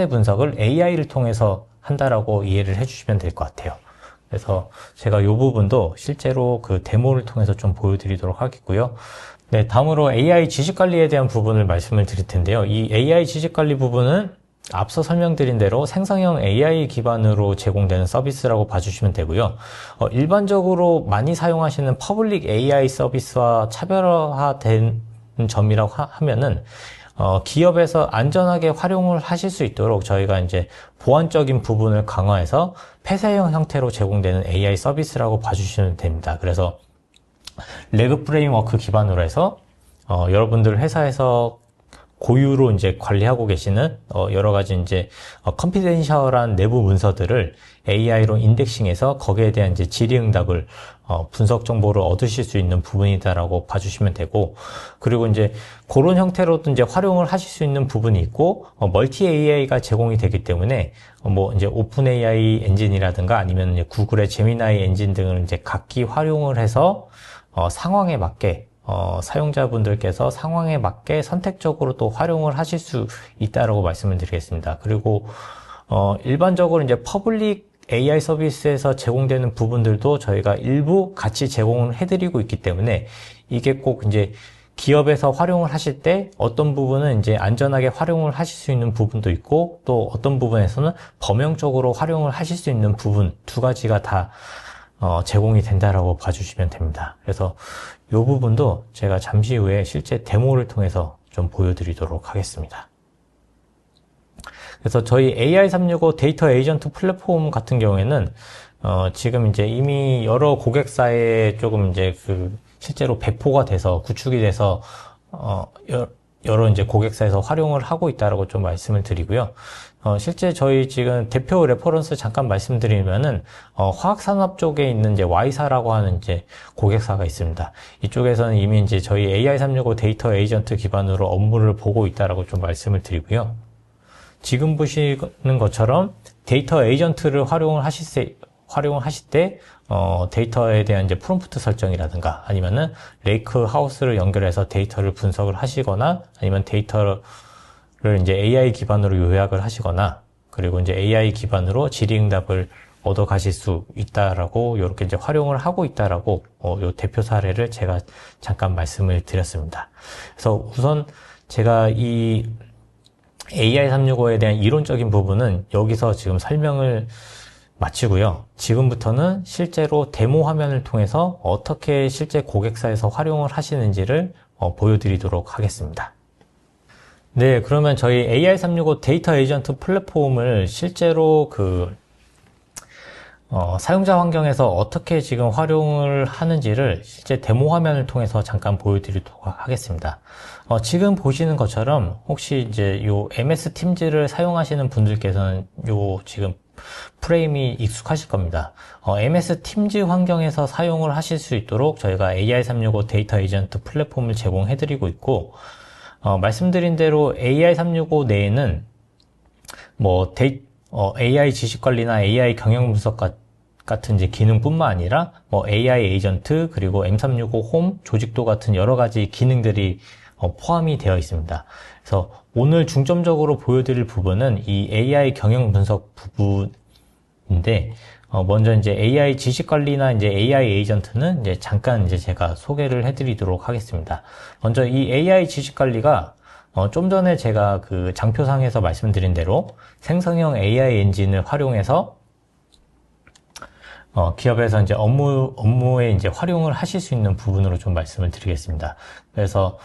분석을 AI를 통해서 한다라고 이해를 해주시면 될 것 같아요. 그래서 제가 이 부분도 실제로 그 데모를 통해서 좀 보여드리도록 하겠고요. 네, 다음으로 AI 지식관리에 대한 부분을 말씀을 드릴 텐데요. 이 AI 지식관리 부분은 앞서 설명드린 대로 생성형 AI 기반으로 제공되는 서비스라고 봐주시면 되고요. 일반적으로 많이 사용하시는 퍼블릭 AI 서비스와 차별화된 점이라고 하면은 기업에서 안전하게 활용을 하실 수 있도록 저희가 이제 보안적인 부분을 강화해서 폐쇄형 형태로 제공되는 AI 서비스라고 봐주시면 됩니다. 그래서 레그 프레임워크 기반으로 해서 여러분들 회사에서 고유로 이제 관리하고 계시는 여러 가지 이제 컨피덴셜한 내부 문서들을 AI로 인덱싱해서 거기에 대한 이제 질의응답을 분석 정보를 얻으실 수 있는 부분이다라고 봐주시면 되고, 그리고 이제 그런 형태로도 이제 활용을 하실 수 있는 부분이 있고, 멀티 AI가 제공이 되기 때문에 뭐 이제 오픈 AI 엔진이라든가 아니면 이제 구글의 제미나이 엔진 등을 이제 각기 활용을 해서 상황에 맞게 사용자분들께서 상황에 맞게 선택적으로 또 활용을 하실 수 있다라고 말씀을 드리겠습니다. 그리고 일반적으로 이제 퍼블릭 AI 서비스에서 제공되는 부분들도 저희가 일부 같이 제공을 해드리고 있기 때문에 이게 꼭 이제 기업에서 활용을 하실 때 어떤 부분은 이제 안전하게 활용을 하실 수 있는 부분도 있고, 또 어떤 부분에서는 범용적으로 활용을 하실 수 있는 부분 두 가지가 다 제공이 된다라고 봐주시면 됩니다. 그래서 이 부분도 제가 잠시 후에 실제 데모를 통해서 좀 보여드리도록 하겠습니다. 그래서 저희 AI365 데이터 에이전트 플랫폼 같은 경우에는 지금 이제 이미 여러 고객사에 조금 이제 실제로 배포가 돼서 구축이 돼서 여러 이제 고객사에서 활용을 하고 있다라고 좀 말씀을 드리고요. 실제 저희 지금 대표 레퍼런스 잠깐 말씀드리면은 화학산업 쪽에 있는 이제 Y사라고 하는 이제 고객사가 있습니다. 이쪽에서는 이미 이제 저희 AI365 데이터 에이전트 기반으로 업무를 보고 있다라고 좀 말씀을 드리고요. 지금 보시는 것처럼 데이터 에이전트를 활용을 하실 때 데이터에 대한 이제 프롬프트 설정이라든가 아니면은 레이크 하우스를 연결해서 데이터를 분석을 하시거나 아니면 데이터를 이제 AI 기반으로 요약을 하시거나 그리고 이제 AI 기반으로 질의응답을 얻어 가실 수 있다라고 이렇게 이제 활용을 하고 있다라고 요 대표 사례를 제가 잠깐 말씀을 드렸습니다. 그래서 우선 제가 이 AI365에 대한 이론적인 부분은 여기서 지금 설명을 마치고요. 지금부터는 실제로 데모 화면을 통해서 어떻게 실제 고객사에서 활용을 하시는지를 보여드리도록 하겠습니다. 네, 그러면 저희 AI365 데이터 에이전트 플랫폼을 실제로 사용자 환경에서 어떻게 지금 활용을 하는지를 실제 데모 화면을 통해서 잠깐 보여드리도록 하겠습니다. 지금 보시는 것처럼 혹시 이제 요 MS 팀즈를 사용하시는 분들께서는 요 지금 프레임이 익숙하실 겁니다. MS 팀즈 환경에서 사용을 하실 수 있도록 저희가 AI365 데이터 에이전트 플랫폼을 제공해드리고 있고, 말씀드린 대로 AI365 내에는 뭐 AI 지식 관리나 AI 경영 분석 같은 이제 기능뿐만 아니라 뭐 AI 에이전트 그리고 M365 홈 조직도 같은 여러 가지 기능들이 포함이 되어 있습니다. 그래서 오늘 중점적으로 보여드릴 부분은 이 AI 경영 분석 부분인데, 먼저 이제 AI 지식 관리나 이제 AI 에이전트는 이제 잠깐 이제 제가 소개를 해드리도록 하겠습니다. 먼저 이 AI 지식 관리가 좀 전에 제가 장표상에서 말씀드린 대로 생성형 AI 엔진을 활용해서 기업에서 이제 업무에 이제 활용을 하실 수 있는 부분으로 좀 말씀을 드리겠습니다. 그래서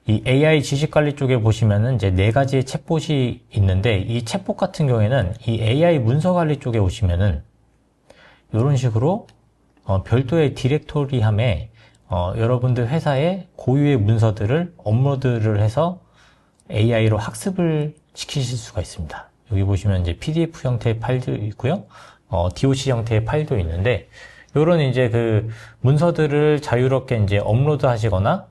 이 AI 지식 관리 쪽에 보시면은 이제 4가지의 챗봇이 있는데, 이 챗봇 같은 경우에는 이 AI 문서 관리 쪽에 오시면은 이런 식으로 별도의 디렉토리함에 여러분들 회사의 고유의 문서들을 업로드를 해서 AI로 학습을 시키실 수가 있습니다. 여기 보시면 이제 PDF 형태의 파일도 있고요. DOC 형태의 파일도 있는데, 요런 이제 문서들을 자유롭게 이제 업로드 하시거나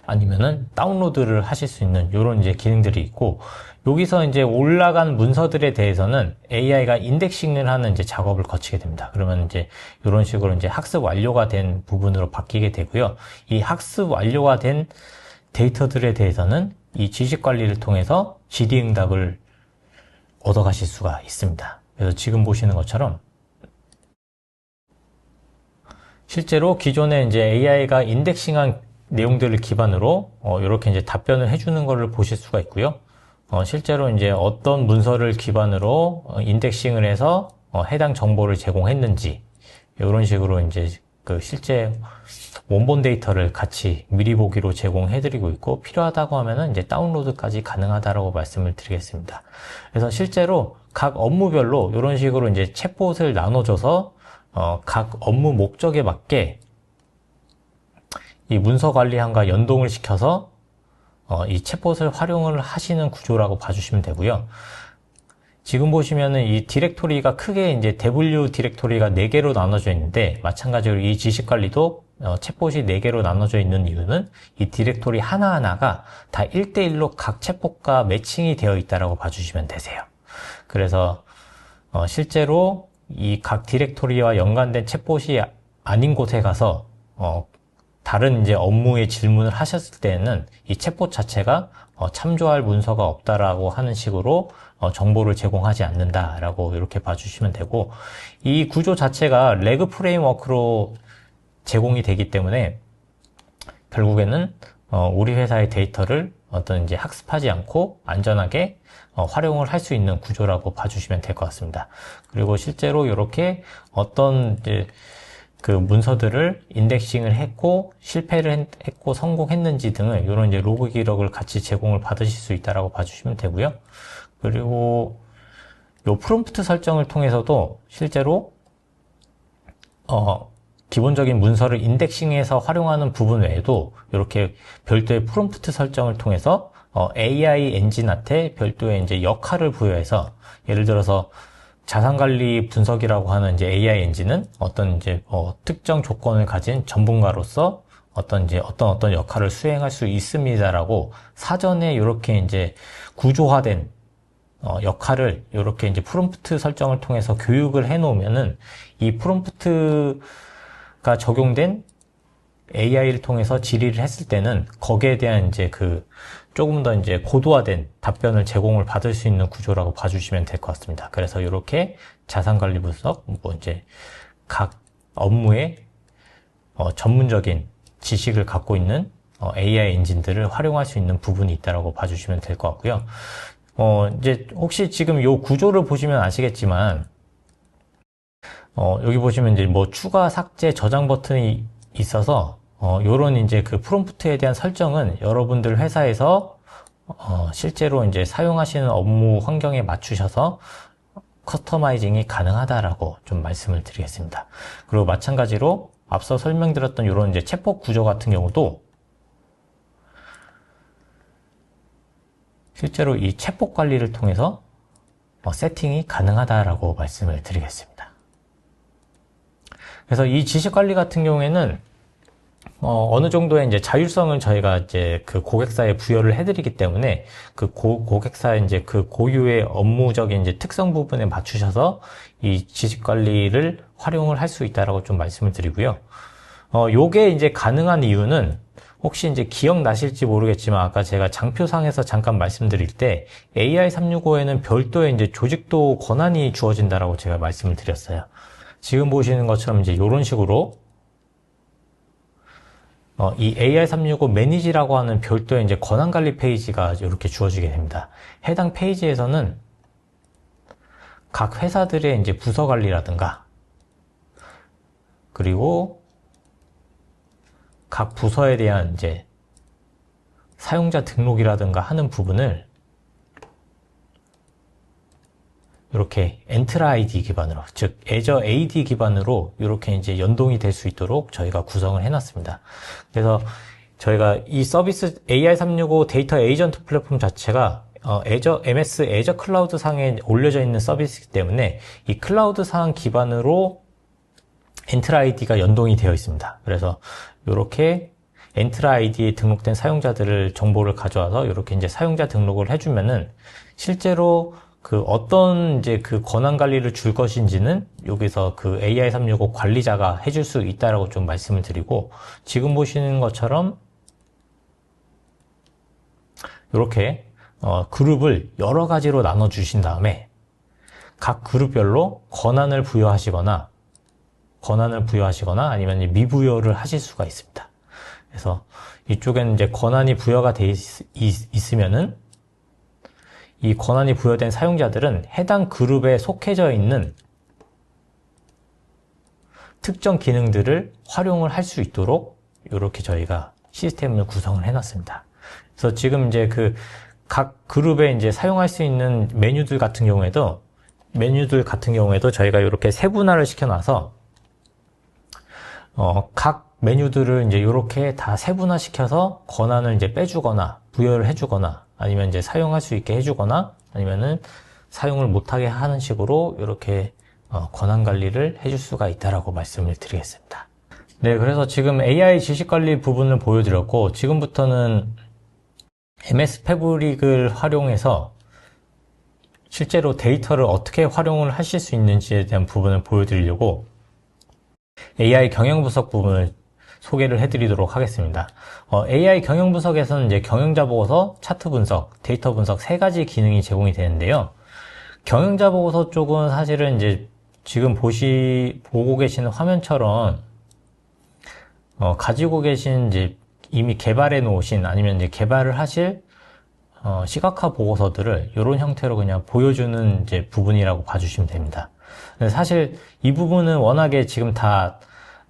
아니면은 다운로드를 하실 수 있는 요런 이제 기능들이 있고, 여기서 이제 올라간 문서들에 대해서는 AI가 인덱싱을 하는 이제 작업을 거치게 됩니다. 그러면 이제 이런 식으로 이제 학습 완료가 된 부분으로 바뀌게 되고요. 이 학습 완료가 된 데이터들에 대해서는 이 지식 관리를 통해서 질의응답을 얻어 가실 수가 있습니다. 그래서 지금 보시는 것처럼 실제로 기존에 이제 AI가 인덱싱한 내용들을 기반으로 이렇게 이제 답변을 해주는 것을 보실 수가 있고요. 실제로 이제 어떤 문서를 기반으로 인덱싱을 해서 해당 정보를 제공했는지 이런 식으로 이제 실제 원본 데이터를 같이 미리 보기로 제공해드리고 있고, 필요하다고 하면은 이제 다운로드까지 가능하다라고 말씀을 드리겠습니다. 그래서 실제로 각 업무별로 이런 식으로 이제 챗봇을 나눠줘서 각 업무 목적에 맞게 이 문서 관리함과 연동을 시켜서 이 챗봇을 활용을 하시는 구조라고 봐주시면 되고요. 지금 보시면은 이 디렉토리가 크게 이제 W 디렉토리가 4개로 나눠져 있는데, 마찬가지로 이 지식 관리도 챗봇이 4개로 나눠져 있는 이유는 이 디렉토리 하나하나가 다 1대1로 각 챗봇과 매칭이 되어 있다라고 봐주시면 되세요. 그래서 실제로 이 각 디렉토리와 연관된 챗봇이 아닌 곳에 가서 다른 이제 업무의 질문을 하셨을 때는 이 챗봇 자체가 참조할 문서가 없다라고 하는 식으로 정보를 제공하지 않는다라고 이렇게 봐주시면 되고, 이 구조 자체가 레그 프레임워크로 제공이 되기 때문에 결국에는 우리 회사의 데이터를 어떤 이제 학습하지 않고 안전하게 활용을 할 수 있는 구조라고 봐주시면 될 것 같습니다. 그리고 실제로 이렇게 어떤 이제 그 문서들을 인덱싱을 했고 실패를 했고 성공했는지 등을 이런 이제 로그 기록을 같이 제공을 받으실 수 있다라고 봐주시면 되고요. 그리고 요 프롬프트 설정을 통해서도 실제로 기본적인 문서를 인덱싱해서 활용하는 부분 외에도 이렇게 별도의 프롬프트 설정을 통해서 AI 엔진한테 별도의 이제 역할을 부여해서, 예를 들어서 자산관리 분석이라고 하는 이제 AI 엔진은 어떤 이제 특정 조건을 가진 전문가로서 어떤 역할을 수행할 수 있습니다라고 사전에 이렇게 이제 구조화된 역할을 이렇게 이제 프롬프트 설정을 통해서 교육을 해 놓으면은 이 프롬프트가 적용된 AI를 통해서 질의를 했을 때는 거기에 대한 이제 조금 더 이제 고도화된 답변을 제공을 받을 수 있는 구조라고 봐주시면 될 것 같습니다. 그래서 이렇게 자산관리 분석, 이제 각 업무의 전문적인 지식을 갖고 있는 AI 엔진들을 활용할 수 있는 부분이 있다라고 봐주시면 될 것 같고요. 이제 혹시 지금 요 구조를 보시면 아시겠지만, 여기 보시면 이제 추가, 삭제, 저장 버튼이 있어서, 요런 이제 프롬프트에 대한 설정은 여러분들 회사에서, 실제로 이제 사용하시는 업무 환경에 맞추셔서 커스터마이징이 가능하다라고 좀 말씀을 드리겠습니다. 그리고 마찬가지로 앞서 설명드렸던 요런 이제 챗봇 구조 같은 경우도 실제로 이 챗봇 관리를 통해서 세팅이 가능하다라고 말씀을 드리겠습니다. 그래서 이 지식 관리 같은 경우에는 어느 정도의 이제 자율성을 저희가 이제 고객사에 부여를 해드리기 때문에 고객사의 이제 고유의 업무적인 이제 특성 부분에 맞추셔서 이 지식 관리를 활용을 할 수 있다라고 좀 말씀을 드리고요. 요게 이제 가능한 이유는 혹시 이제 기억나실지 모르겠지만 아까 제가 장표상에서 잠깐 말씀드릴 때 AI365에는 별도의 이제 조직도 권한이 주어진다라고 제가 말씀을 드렸어요. 지금 보시는 것처럼 이제 이런 식으로 이 AI365 매니지라고 하는 별도의 이제 권한 관리 페이지가 이렇게 주어지게 됩니다. 해당 페이지에서는 각 회사들의 이제 부서 관리라든가, 그리고 각 부서에 대한 이제 사용자 등록이라든가 하는 부분을 이렇게 엔트라 아이디 기반으로, 즉 애저 AD 기반으로 이렇게 이제 연동이 될 수 있도록 저희가 구성을 해놨습니다. 그래서 저희가 이 서비스 AI365 데이터 에이전트 플랫폼 자체가 MS 애저 클라우드 상에 올려져 있는 서비스이기 때문에 이 클라우드 상 기반으로 엔트라 아이디가 연동이 되어 있습니다. 그래서 이렇게 엔트라 아이디에 등록된 사용자들을 정보를 가져와서 이렇게 이제 사용자 등록을 해주면은 실제로 어떤 이제 권한 관리를 줄 것인지는 여기서 AI365 관리자가 해줄 수 있다라고 좀 말씀을 드리고, 지금 보시는 것처럼 이렇게 그룹을 여러 가지로 나눠 주신 다음에 각 그룹별로 권한을 부여하시거나 아니면 미부여를 하실 수가 있습니다. 그래서 이쪽에는 이제 권한이 부여가 돼 있으면은 이 권한이 부여된 사용자들은 해당 그룹에 속해져 있는 특정 기능들을 활용을 할 수 있도록 이렇게 저희가 시스템을 구성을 해놨습니다. 그래서 지금 이제 각 그룹에 이제 사용할 수 있는 메뉴들 같은 경우에도 저희가 이렇게 세분화를 시켜놔서 각 메뉴들을 이제 이렇게 다 세분화시켜서 권한을 이제 빼주거나 부여를 해주거나 아니면 이제 사용할 수 있게 해주거나 아니면은 사용을 못하게 하는 식으로 이렇게 권한 관리를 해줄 수가 있다라고 말씀을 드리겠습니다. 네, 그래서 지금 AI 지식 관리 부분을 보여드렸고 지금부터는 MS 패브릭을 활용해서 실제로 데이터를 어떻게 활용을 하실 수 있는지에 대한 부분을 보여드리려고 AI 경영 분석 부분을 소개를 해드리도록 하겠습니다. AI 경영 분석에서는 이제 경영자 보고서, 차트 분석, 데이터 분석 세 가지 기능이 제공이 되는데요. 경영자 보고서 쪽은 사실은 이제 지금 보고 계시는 화면처럼 가지고 계신 이제 이미 개발해 놓으신 아니면 이제 개발을 하실 시각화 보고서들을 이런 형태로 그냥 보여주는 이제 부분이라고 봐주시면 됩니다. 사실 이 부분은 워낙에 지금 다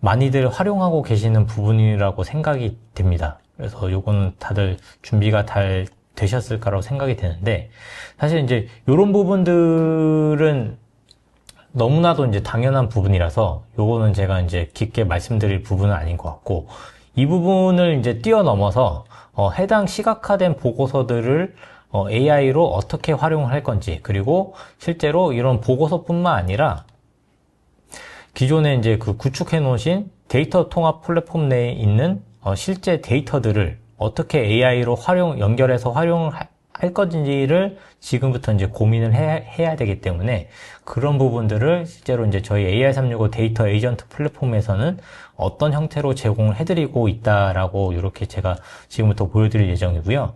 많이들 활용하고 계시는 부분이라고 생각이 됩니다. 그래서 요거는 다들 준비가 잘 되셨을까라고 생각이 되는데 사실 이제 이런 부분들은 너무나도 이제 당연한 부분이라서 요거는 제가 이제 깊게 말씀드릴 부분은 아닌 것 같고 이 부분을 이제 뛰어넘어서 해당 시각화된 보고서들을 AI로 어떻게 활용을 할 건지 그리고 실제로 이런 보고서뿐만 아니라 기존에 이제 그 구축해 놓으신 데이터 통합 플랫폼 내에 있는 실제 데이터들을 어떻게 AI로 연결해서 활용을 할 건지를 지금부터 이제 고민을 해야 되기 때문에 그런 부분들을 실제로 이제 저희 AI365 데이터 에이전트 플랫폼에서는 어떤 형태로 제공을 해드리고 있다라고 이렇게 제가 지금부터 보여드릴 예정이고요.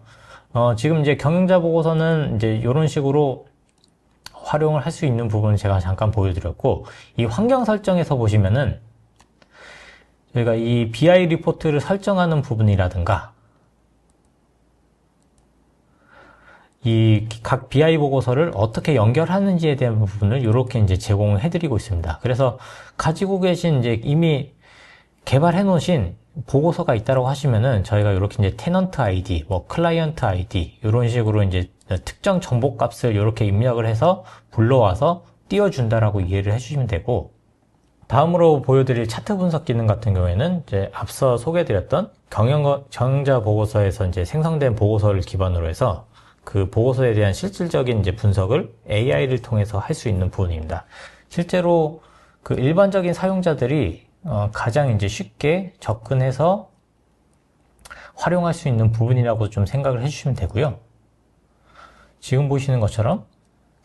지금 이제 경영자 보고서는 이제 이런 식으로 활용을 할 수 있는 부분을 제가 잠깐 보여드렸고 이 환경 설정에서 보시면은 저희가 이 BI 리포트를 설정하는 부분이라든가 이 각 BI 보고서를 어떻게 연결하는지에 대한 부분을 이렇게 이제 제공을 해드리고 있습니다. 그래서 가지고 계신 이제 이미 개발해 놓으신 보고서가 있다고 하시면은 저희가 이렇게 이제 테넌트 아이디, 클라이언트 아이디 이런 식으로 이제 특정 정보 값을 이렇게 입력을 해서 불러와서 띄워준다라고 이해를 해주시면 되고 다음으로 보여드릴 차트 분석 기능 같은 경우에는 이제 앞서 소개해드렸던 경영자 보고서에서 이제 생성된 보고서를 기반으로 해서 그 보고서에 대한 실질적인 이제 분석을 AI를 통해서 할 수 있는 부분입니다. 실제로 그 일반적인 사용자들이 가장 이제 쉽게 접근해서 활용할 수 있는 부분이라고 좀 생각을 해주시면 되고요. 지금 보시는 것처럼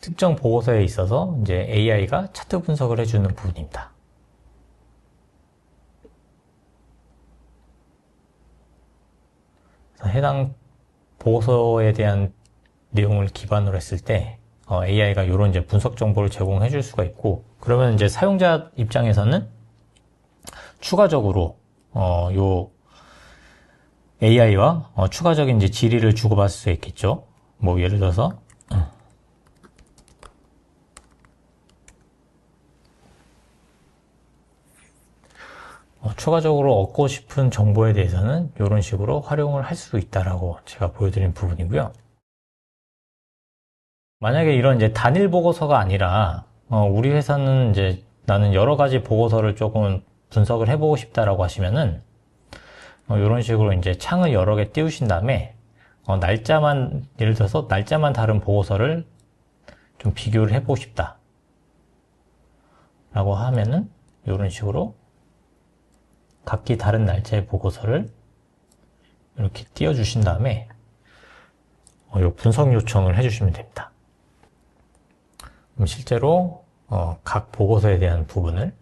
특정 보고서에 있어서 이제 AI가 차트 분석을 해주는 부분입니다. 그래서 해당 보고서에 대한 내용을 기반으로 했을 때 AI가 이런 이제 분석 정보를 제공해 줄 수가 있고 그러면 이제 사용자 입장에서는 추가적으로 요 AI와 추가적인 이제 질의를 주고받을 수 있겠죠. 뭐 예를 들어서 추가적으로 얻고 싶은 정보에 대해서는 이런 식으로 활용을 할 수 있다라고 제가 보여드린 부분이고요. 만약에 이런 이제 단일 보고서가 아니라 우리 회사는 이제 나는 여러 가지 보고서를 조금 분석을 해보고 싶다라고 하시면은 이런 식으로 이제 창을 여러 개 띄우신 다음에 날짜만 예를 들어서 날짜만 다른 보고서를 좀 비교를 해보고 싶다 라고 하면은 이런 식으로 각기 다른 날짜의 보고서를 이렇게 띄워주신 다음에 요 분석 요청을 해주시면 됩니다. 그럼 실제로 각 보고서에 대한 부분을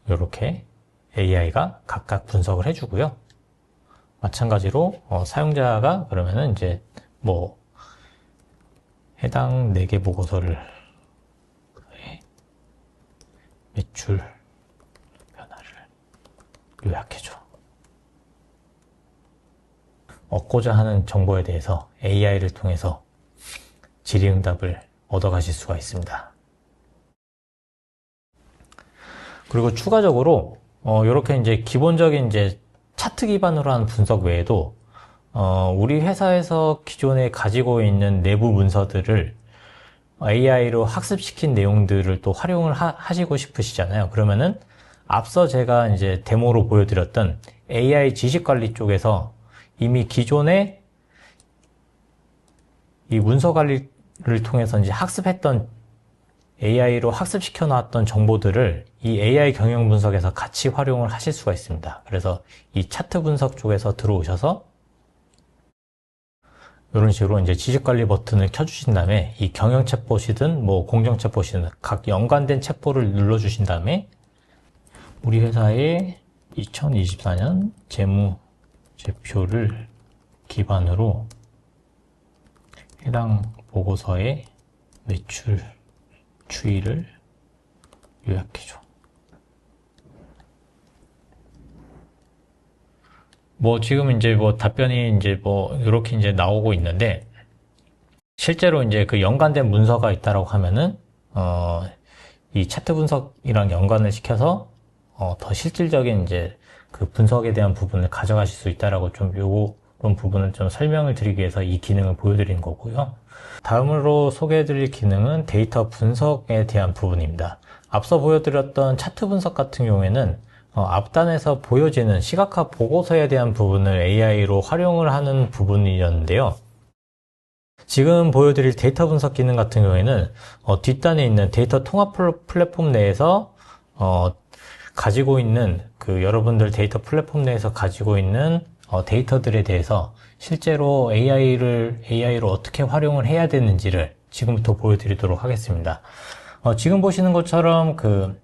이렇게 AI가 각각 분석을 해주고요. 마찬가지로 사용자가 그러면은 이제 뭐 해당 4개 보고서를 매출 변화를 요약해줘. 얻고자 하는 정보에 대해서 AI를 통해서 질의응답을 얻어가실 수가 있습니다. 그리고 추가적으로 이렇게 이제 기본적인 이제 차트 기반으로 하는 분석 외에도 우리 회사에서 기존에 가지고 있는 내부 문서들을 AI로 학습시킨 내용들을 또 활용을 하시고 싶으시잖아요. 그러면은 앞서 제가 이제 데모로 보여드렸던 AI 지식 관리 쪽에서 이미 기존에 이 문서 관리를 통해서 이제 학습했던 AI로 학습시켜 놨던 정보들을 이 AI 경영 분석에서 같이 활용을 하실 수가 있습니다. 그래서 이 차트 분석 쪽에서 들어오셔서 이런 식으로 이제 지식 관리 버튼을 켜주신 다음에 이 경영 챗봇이든 뭐 공정 챗봇이든 각 연관된 챗봇을 눌러주신 다음에 우리 회사의 2024년 재무제표를 기반으로 해당 보고서의 매출 추이를 요약해줘. 뭐 지금 이제 뭐 답변이 이제 뭐 이렇게 이제 나오고 있는데 실제로 이제 그 연관된 문서가 있다라고 하면은 이 차트 분석이랑 연관을 시켜서 더 실질적인 이제 그 분석에 대한 부분을 가져가실 수 있다라고 좀 요런 부분을 좀 설명을 드리기 위해서 이 기능을 보여드린 거고요. 다음으로 소개해드릴 기능은 데이터 분석에 대한 부분입니다. 앞서 보여드렸던 차트 분석 같은 경우에는 앞단에서 보여지는 시각화 보고서에 대한 부분을 AI로 활용을 하는 부분이었는데요. 지금 보여드릴 데이터 분석 기능 같은 경우에는 뒷단에 있는 데이터 통합 플랫폼 내에서 가지고 있는 그 여러분들 데이터 플랫폼 내에서 가지고 있는 데이터들에 대해서 실제로 AI로 어떻게 활용을 해야 되는지를 지금부터 보여드리도록 하겠습니다. 지금 보시는 것처럼 그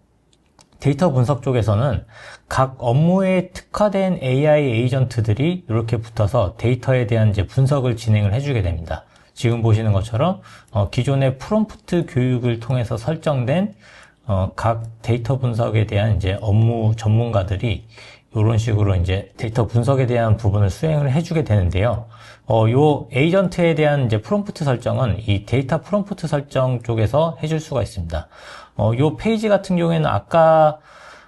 데이터 분석 쪽에서는 각 업무에 특화된 AI 에이전트들이 이렇게 붙어서 데이터에 대한 이제 분석을 진행을 해주게 됩니다. 지금 보시는 것처럼 기존의 프롬프트 교육을 통해서 설정된 각 데이터 분석에 대한 이제 업무 전문가들이 이런 식으로 이제 데이터 분석에 대한 부분을 수행을 해주게 되는데요. 요 에이전트에 대한 이제 프롬프트 설정은 이 데이터 프롬프트 설정 쪽에서 해줄 수가 있습니다. 요 페이지 같은 경우에는 아까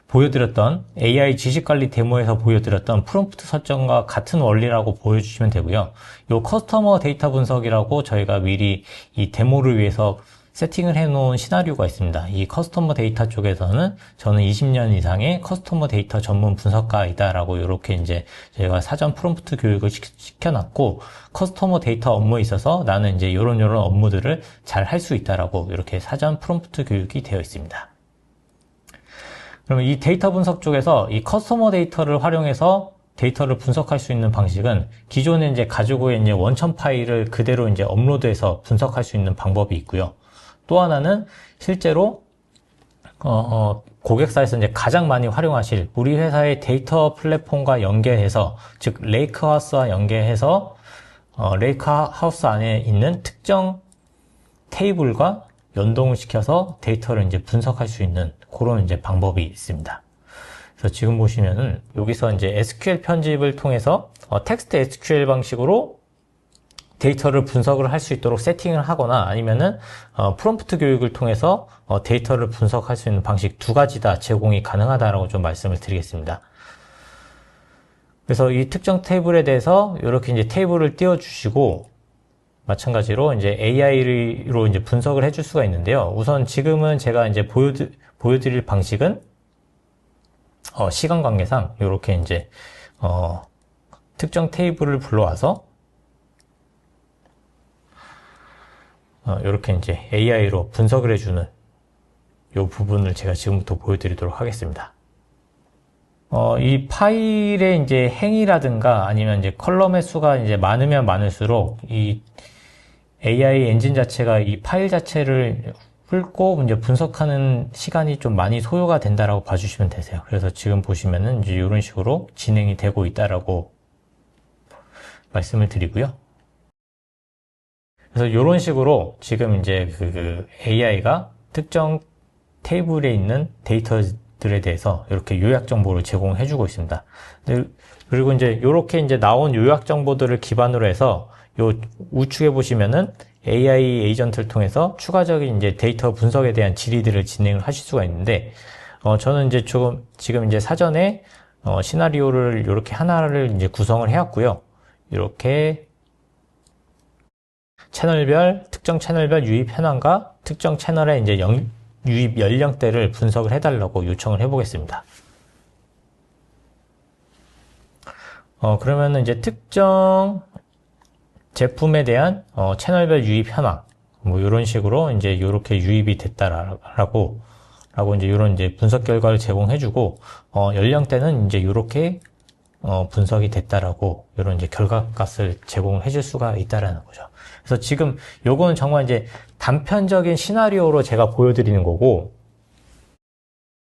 보여드렸던 AI 지식관리 데모에서 보여드렸던 프롬프트 설정과 같은 원리라고 보여주시면 되고요. 요 커스터머 데이터 분석이라고 저희가 미리 이 데모를 위해서 세팅을 해놓은 시나리오가 있습니다. 이 커스터머 데이터 쪽에서는 저는 20년 이상의 커스터머 데이터 전문 분석가이다라고 이렇게 이제 저희가 사전 프롬프트 교육을 시켜놨고 커스터머 데이터 업무에 있어서 나는 이제 요런 업무들을 잘 할 수 있다라고 이렇게 사전 프롬프트 교육이 되어 있습니다. 그러면 이 데이터 분석 쪽에서 이 커스터머 데이터를 활용해서 데이터를 분석할 수 있는 방식은 기존에 이제 가지고 있는 원천 파일을 그대로 이제 업로드해서 분석할 수 있는 방법이 있고요. 또 하나는 실제로 고객사에서 이제 가장 많이 활용하실 우리 회사의 데이터 플랫폼과 연계해서 즉 레이크하우스와 연계해서 레이크하우스 안에 있는 특정 테이블과 연동을 시켜서 데이터를 이제 분석할 수 있는 그런 이제 방법이 있습니다. 그래서 지금 보시면은 여기서 이제 SQL 편집을 통해서 텍스트 SQL 방식으로 데이터를 분석을 할 수 있도록 세팅을 하거나 아니면은 프롬프트 교육을 통해서 데이터를 분석할 수 있는 방식 두 가지 다 제공이 가능하다라고 좀 말씀을 드리겠습니다. 그래서 이 특정 테이블에 대해서 이렇게 이제 테이블을 띄워주시고 마찬가지로 이제 AI로 이제 분석을 해줄 수가 있는데요. 우선 지금은 제가 이제 보여드릴 방식은 시간 관계상 이렇게 이제 특정 테이블을 불러와서 이렇게 이제 AI로 분석을 해주는 이 부분을 제가 지금부터 보여드리도록 하겠습니다. 이 파일의 이제 행이라든가 아니면 이제 컬럼의 수가 이제 많으면 많을수록 이 AI 엔진 자체가 이 파일 자체를 훑고 이제 분석하는 시간이 좀 많이 소요가 된다라고 봐주시면 되세요. 그래서 지금 보시면은 이제 이런 식으로 진행이 되고 있다라고 말씀을 드리고요. 그래서 이런 식으로 지금 이제 그 AI가 특정 테이블에 있는 데이터들에 대해서 이렇게 요약 정보를 제공해 주고 있습니다. 그리고 이제 이렇게 이제 나온 요약 정보들을 기반으로 해서 요 우측에 보시면은 AI 에이전트를 통해서 추가적인 이제 데이터 분석에 대한 질의들을 진행을 하실 수가 있는데, 저는 이제 지금 이제 사전에 시나리오를 이렇게 하나를 이제 구성을 해왔고요. 이렇게 특정 채널별 유입 현황과 특정 채널의 이제 유입 연령대를 분석을 해달라고 요청을 해보겠습니다. 그러면은 이제 특정 제품에 대한 채널별 유입 현황 뭐 이런 식으로 이제 이렇게 유입이 됐다라고 이제 이런 이제 분석 결과를 제공해주고 연령대는 이제 이렇게 분석이 됐다라고 이런 이제 결과값을 제공을 해줄 수가 있다라는 거죠. 그래서 지금 요거는 정말 이제 단편적인 시나리오로 제가 보여드리는 거고,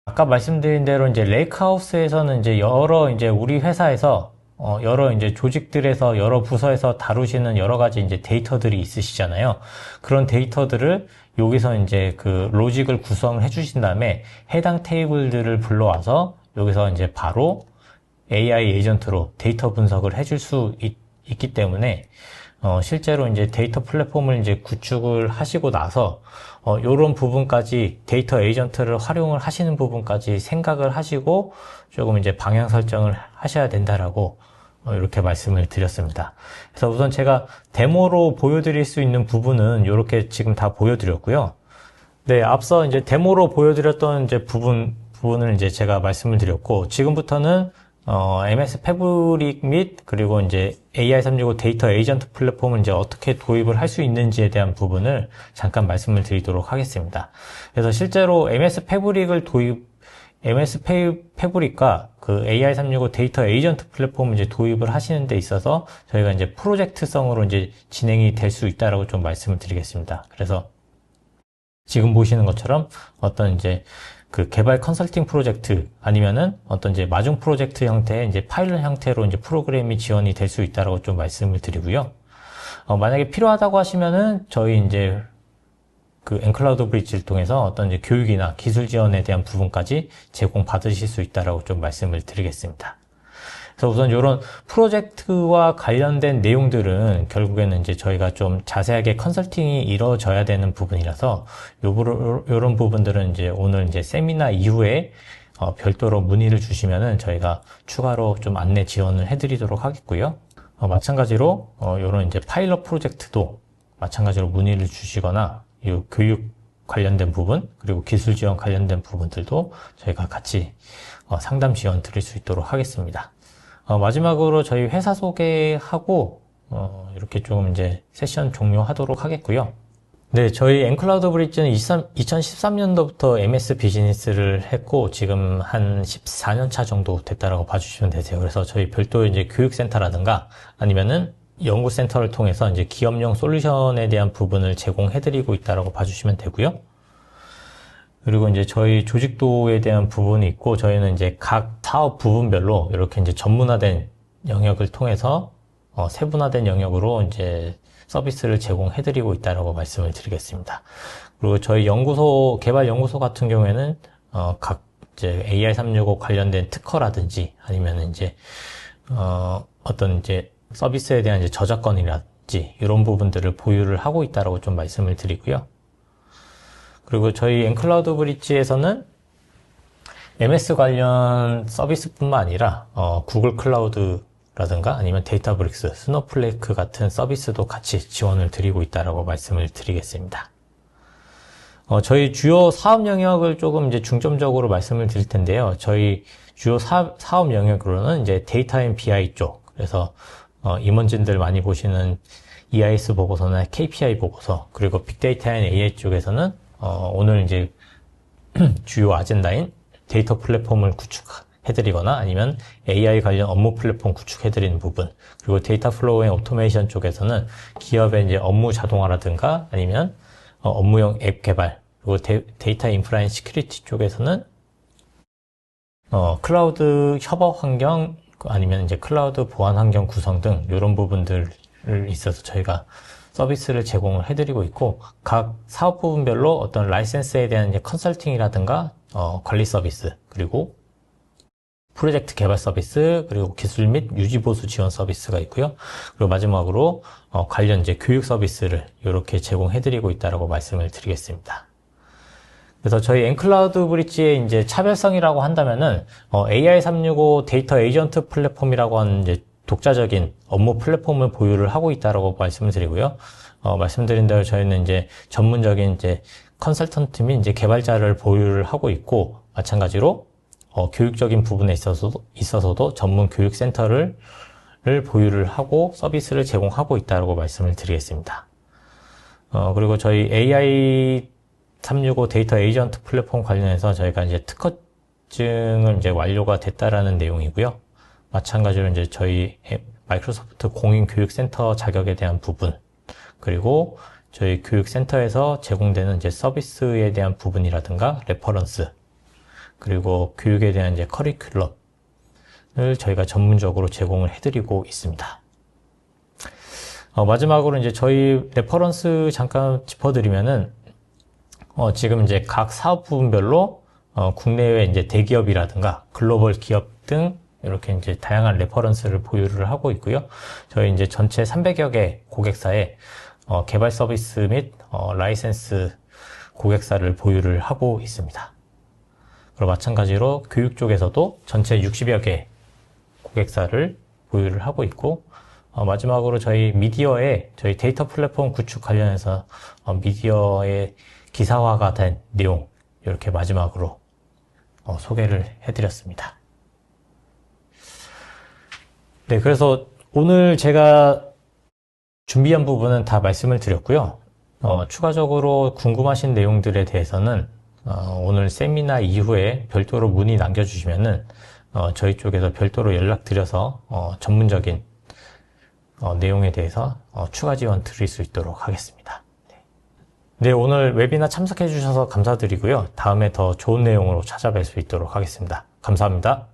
아까 말씀드린 대로 이제 레이크하우스에서는 이제 여러 이제 우리 회사에서 여러 이제 조직들에서 여러 부서에서 다루시는 여러 가지 이제 데이터들이 있으시잖아요. 그런 데이터들을 여기서 이제 그 로직을 구성을 해주신 다음에 해당 테이블들을 불러와서 여기서 이제 바로 AI 에이전트로 데이터 분석을 해줄 수 있기 때문에 실제로 이제 데이터 플랫폼을 이제 구축을 하시고 나서 요런 부분까지 데이터 에이전트를 활용을 하시는 부분까지 생각을 하시고 조금 이제 방향 설정을 하셔야 된다라고 이렇게 말씀을 드렸습니다. 그래서 우선 제가 데모로 보여드릴 수 있는 부분은 이렇게 지금 다 보여드렸고요. 네, 앞서 이제 데모로 보여드렸던 이제 부분을 이제 제가 말씀을 드렸고, 지금부터는 MS 패브릭 및 그리고 이제 AI365 데이터 에이전트 플랫폼을 이제 어떻게 도입을 할 수 있는지에 대한 부분을 잠깐 말씀을 드리도록 하겠습니다. 그래서 실제로 MS 패브릭과 그 AI365 데이터 에이전트 플랫폼을 이제 도입을 하시는 데 있어서 저희가 이제 프로젝트성으로 이제 진행이 될 수 있다라고 좀 말씀을 드리겠습니다. 그래서 지금 보시는 것처럼 어떤 이제 그 개발 컨설팅 프로젝트 아니면은 어떤 이제 마중 프로젝트 형태의 이제 파일럿 형태로 이제 프로그램이 지원이 될 수 있다라고 좀 말씀을 드리고요. 만약에 필요하다고 하시면은 저희 이제 그 엔클라우드 브릿지를 통해서 어떤 이제 교육이나 기술 지원에 대한 부분까지 제공받으실 수 있다라고 좀 말씀을 드리겠습니다. 그래서 우선 이런 프로젝트와 관련된 내용들은 결국에는 이제 저희가 좀 자세하게 컨설팅이 이루어져야 되는 부분이라서 요런 부분들은 이제 오늘 이제 세미나 이후에 별도로 문의를 주시면은 저희가 추가로 좀 안내 지원을 해드리도록 하겠고요. 마찬가지로 요런 이제 파일럿 프로젝트도 마찬가지로 문의를 주시거나 이 교육 관련된 부분 그리고 기술 지원 관련된 부분들도 저희가 같이 상담 지원 드릴 수 있도록 하겠습니다. 마지막으로 저희 회사 소개하고 이렇게 좀 이제 세션 종료하도록 하겠고요. 네, 저희 엔클라우드 브릿지는 2013년도부터 MS 비즈니스를 했고 지금 한 14년 차 정도 됐다라고 봐주시면 되세요. 그래서 저희 별도 이제 교육센터라든가 아니면은 연구센터를 통해서 이제 기업용 솔루션에 대한 부분을 제공해드리고 있다라고 봐주시면 되고요. 그리고 이제 저희 조직도에 대한 부분이 있고, 저희는 이제 각 사업 부분별로 이렇게 이제 전문화된 영역을 통해서 세분화된 영역으로 이제 서비스를 제공해드리고 있다라고 말씀을 드리겠습니다. 그리고 저희 연구소, 개발 연구소 같은 경우에는 각 이제 AI365 관련된 특허라든지 아니면 이제 어떤 이제 서비스에 대한 이제 저작권이라든지 이런 부분들을 보유를 하고 있다라고 좀 말씀을 드리고요. 그리고 저희 엔클라우드 브릿지에서는 MS 관련 서비스뿐만 아니라 구글 클라우드라든가 아니면 데이터브릭스, 스노플레이크 같은 서비스도 같이 지원을 드리고 있다라고 말씀을 드리겠습니다. 저희 주요 사업 영역을 조금 이제 중점적으로 말씀을 드릴 텐데요. 저희 주요 사업 영역으로는 이제 데이터 앤 BI 쪽, 그래서 임원진들 많이 보시는 EIS 보고서나 KPI 보고서, 그리고 빅데이터 앤 AI 쪽에서는 오늘 이제 주요 아젠다인 데이터 플랫폼을 구축해드리거나 아니면 AI 관련 업무 플랫폼 구축해드리는 부분, 그리고 데이터 플로우 앤 오토메이션 쪽에서는 기업의 이제 업무 자동화라든가 아니면 업무용 앱 개발, 그리고 데이터 인프라 앤 시큐리티 쪽에서는 클라우드 협업 환경 아니면 이제 클라우드 보안 환경 구성 등 이런 부분들을 있어서 저희가 서비스를 제공을 해드리고 있고, 각 사업 부분별로 어떤 라이센스에 대한 이제 컨설팅이라든가 관리 서비스, 그리고 프로젝트 개발 서비스, 그리고 기술 및 유지 보수 지원 서비스가 있고요. 그리고 마지막으로 관련 이제 교육 서비스를 이렇게 제공해드리고 있다라고 말씀을 드리겠습니다. 그래서 저희 엔클라우드 브릿지의 이제 차별성이라고 한다면은 AI365 데이터 에이전트 플랫폼이라고 하는 이제 독자적인 업무 플랫폼을 보유를 하고 있다라고 말씀을 드리고요. 말씀드린 대로 저희는 이제 전문적인 이제 컨설턴트 및 이제 개발자를 보유를 하고 있고, 마찬가지로 교육적인 부분에 있어서도 전문 교육센터를 보유를 하고 서비스를 제공하고 있다고 말씀을 드리겠습니다. 그리고 저희 AI365 데이터 에이전트 플랫폼 관련해서 저희가 이제 특허증을 이제 완료가 됐다라는 내용이고요. 마찬가지로 이제 저희 마이크로소프트 공인교육센터 자격에 대한 부분, 그리고 저희 교육센터에서 제공되는 이제 서비스에 대한 부분이라든가 레퍼런스, 그리고 교육에 대한 이제 커리큘럼을 저희가 전문적으로 제공을 해드리고 있습니다. 마지막으로 이제 저희 레퍼런스 잠깐 짚어드리면은, 지금 이제 각 사업 부분별로, 국내외 이제 대기업이라든가 글로벌 기업 등 이렇게 이제 다양한 레퍼런스를 보유를 하고 있고요. 저희 이제 전체 300여 개 고객사에, 개발 서비스 및, 라이센스 고객사를 보유를 하고 있습니다. 그리고 마찬가지로 교육 쪽에서도 전체 60여 개 고객사를 보유를 하고 있고, 마지막으로 저희 미디어에 저희 데이터 플랫폼 구축 관련해서 미디어의 기사화가 된 내용 이렇게 마지막으로 소개를 해드렸습니다. 네, 그래서 오늘 제가 준비한 부분은 다 말씀을 드렸고요. 추가적으로 궁금하신 내용들에 대해서는 오늘 세미나 이후에 별도로 문의 남겨주시면은 저희 쪽에서 별도로 연락드려서 전문적인 내용에 대해서 추가 지원 드릴 수 있도록 하겠습니다. 네, 오늘 웨비나 참석해 주셔서 감사드리고요. 다음에 더 좋은 내용으로 찾아뵐 수 있도록 하겠습니다. 감사합니다.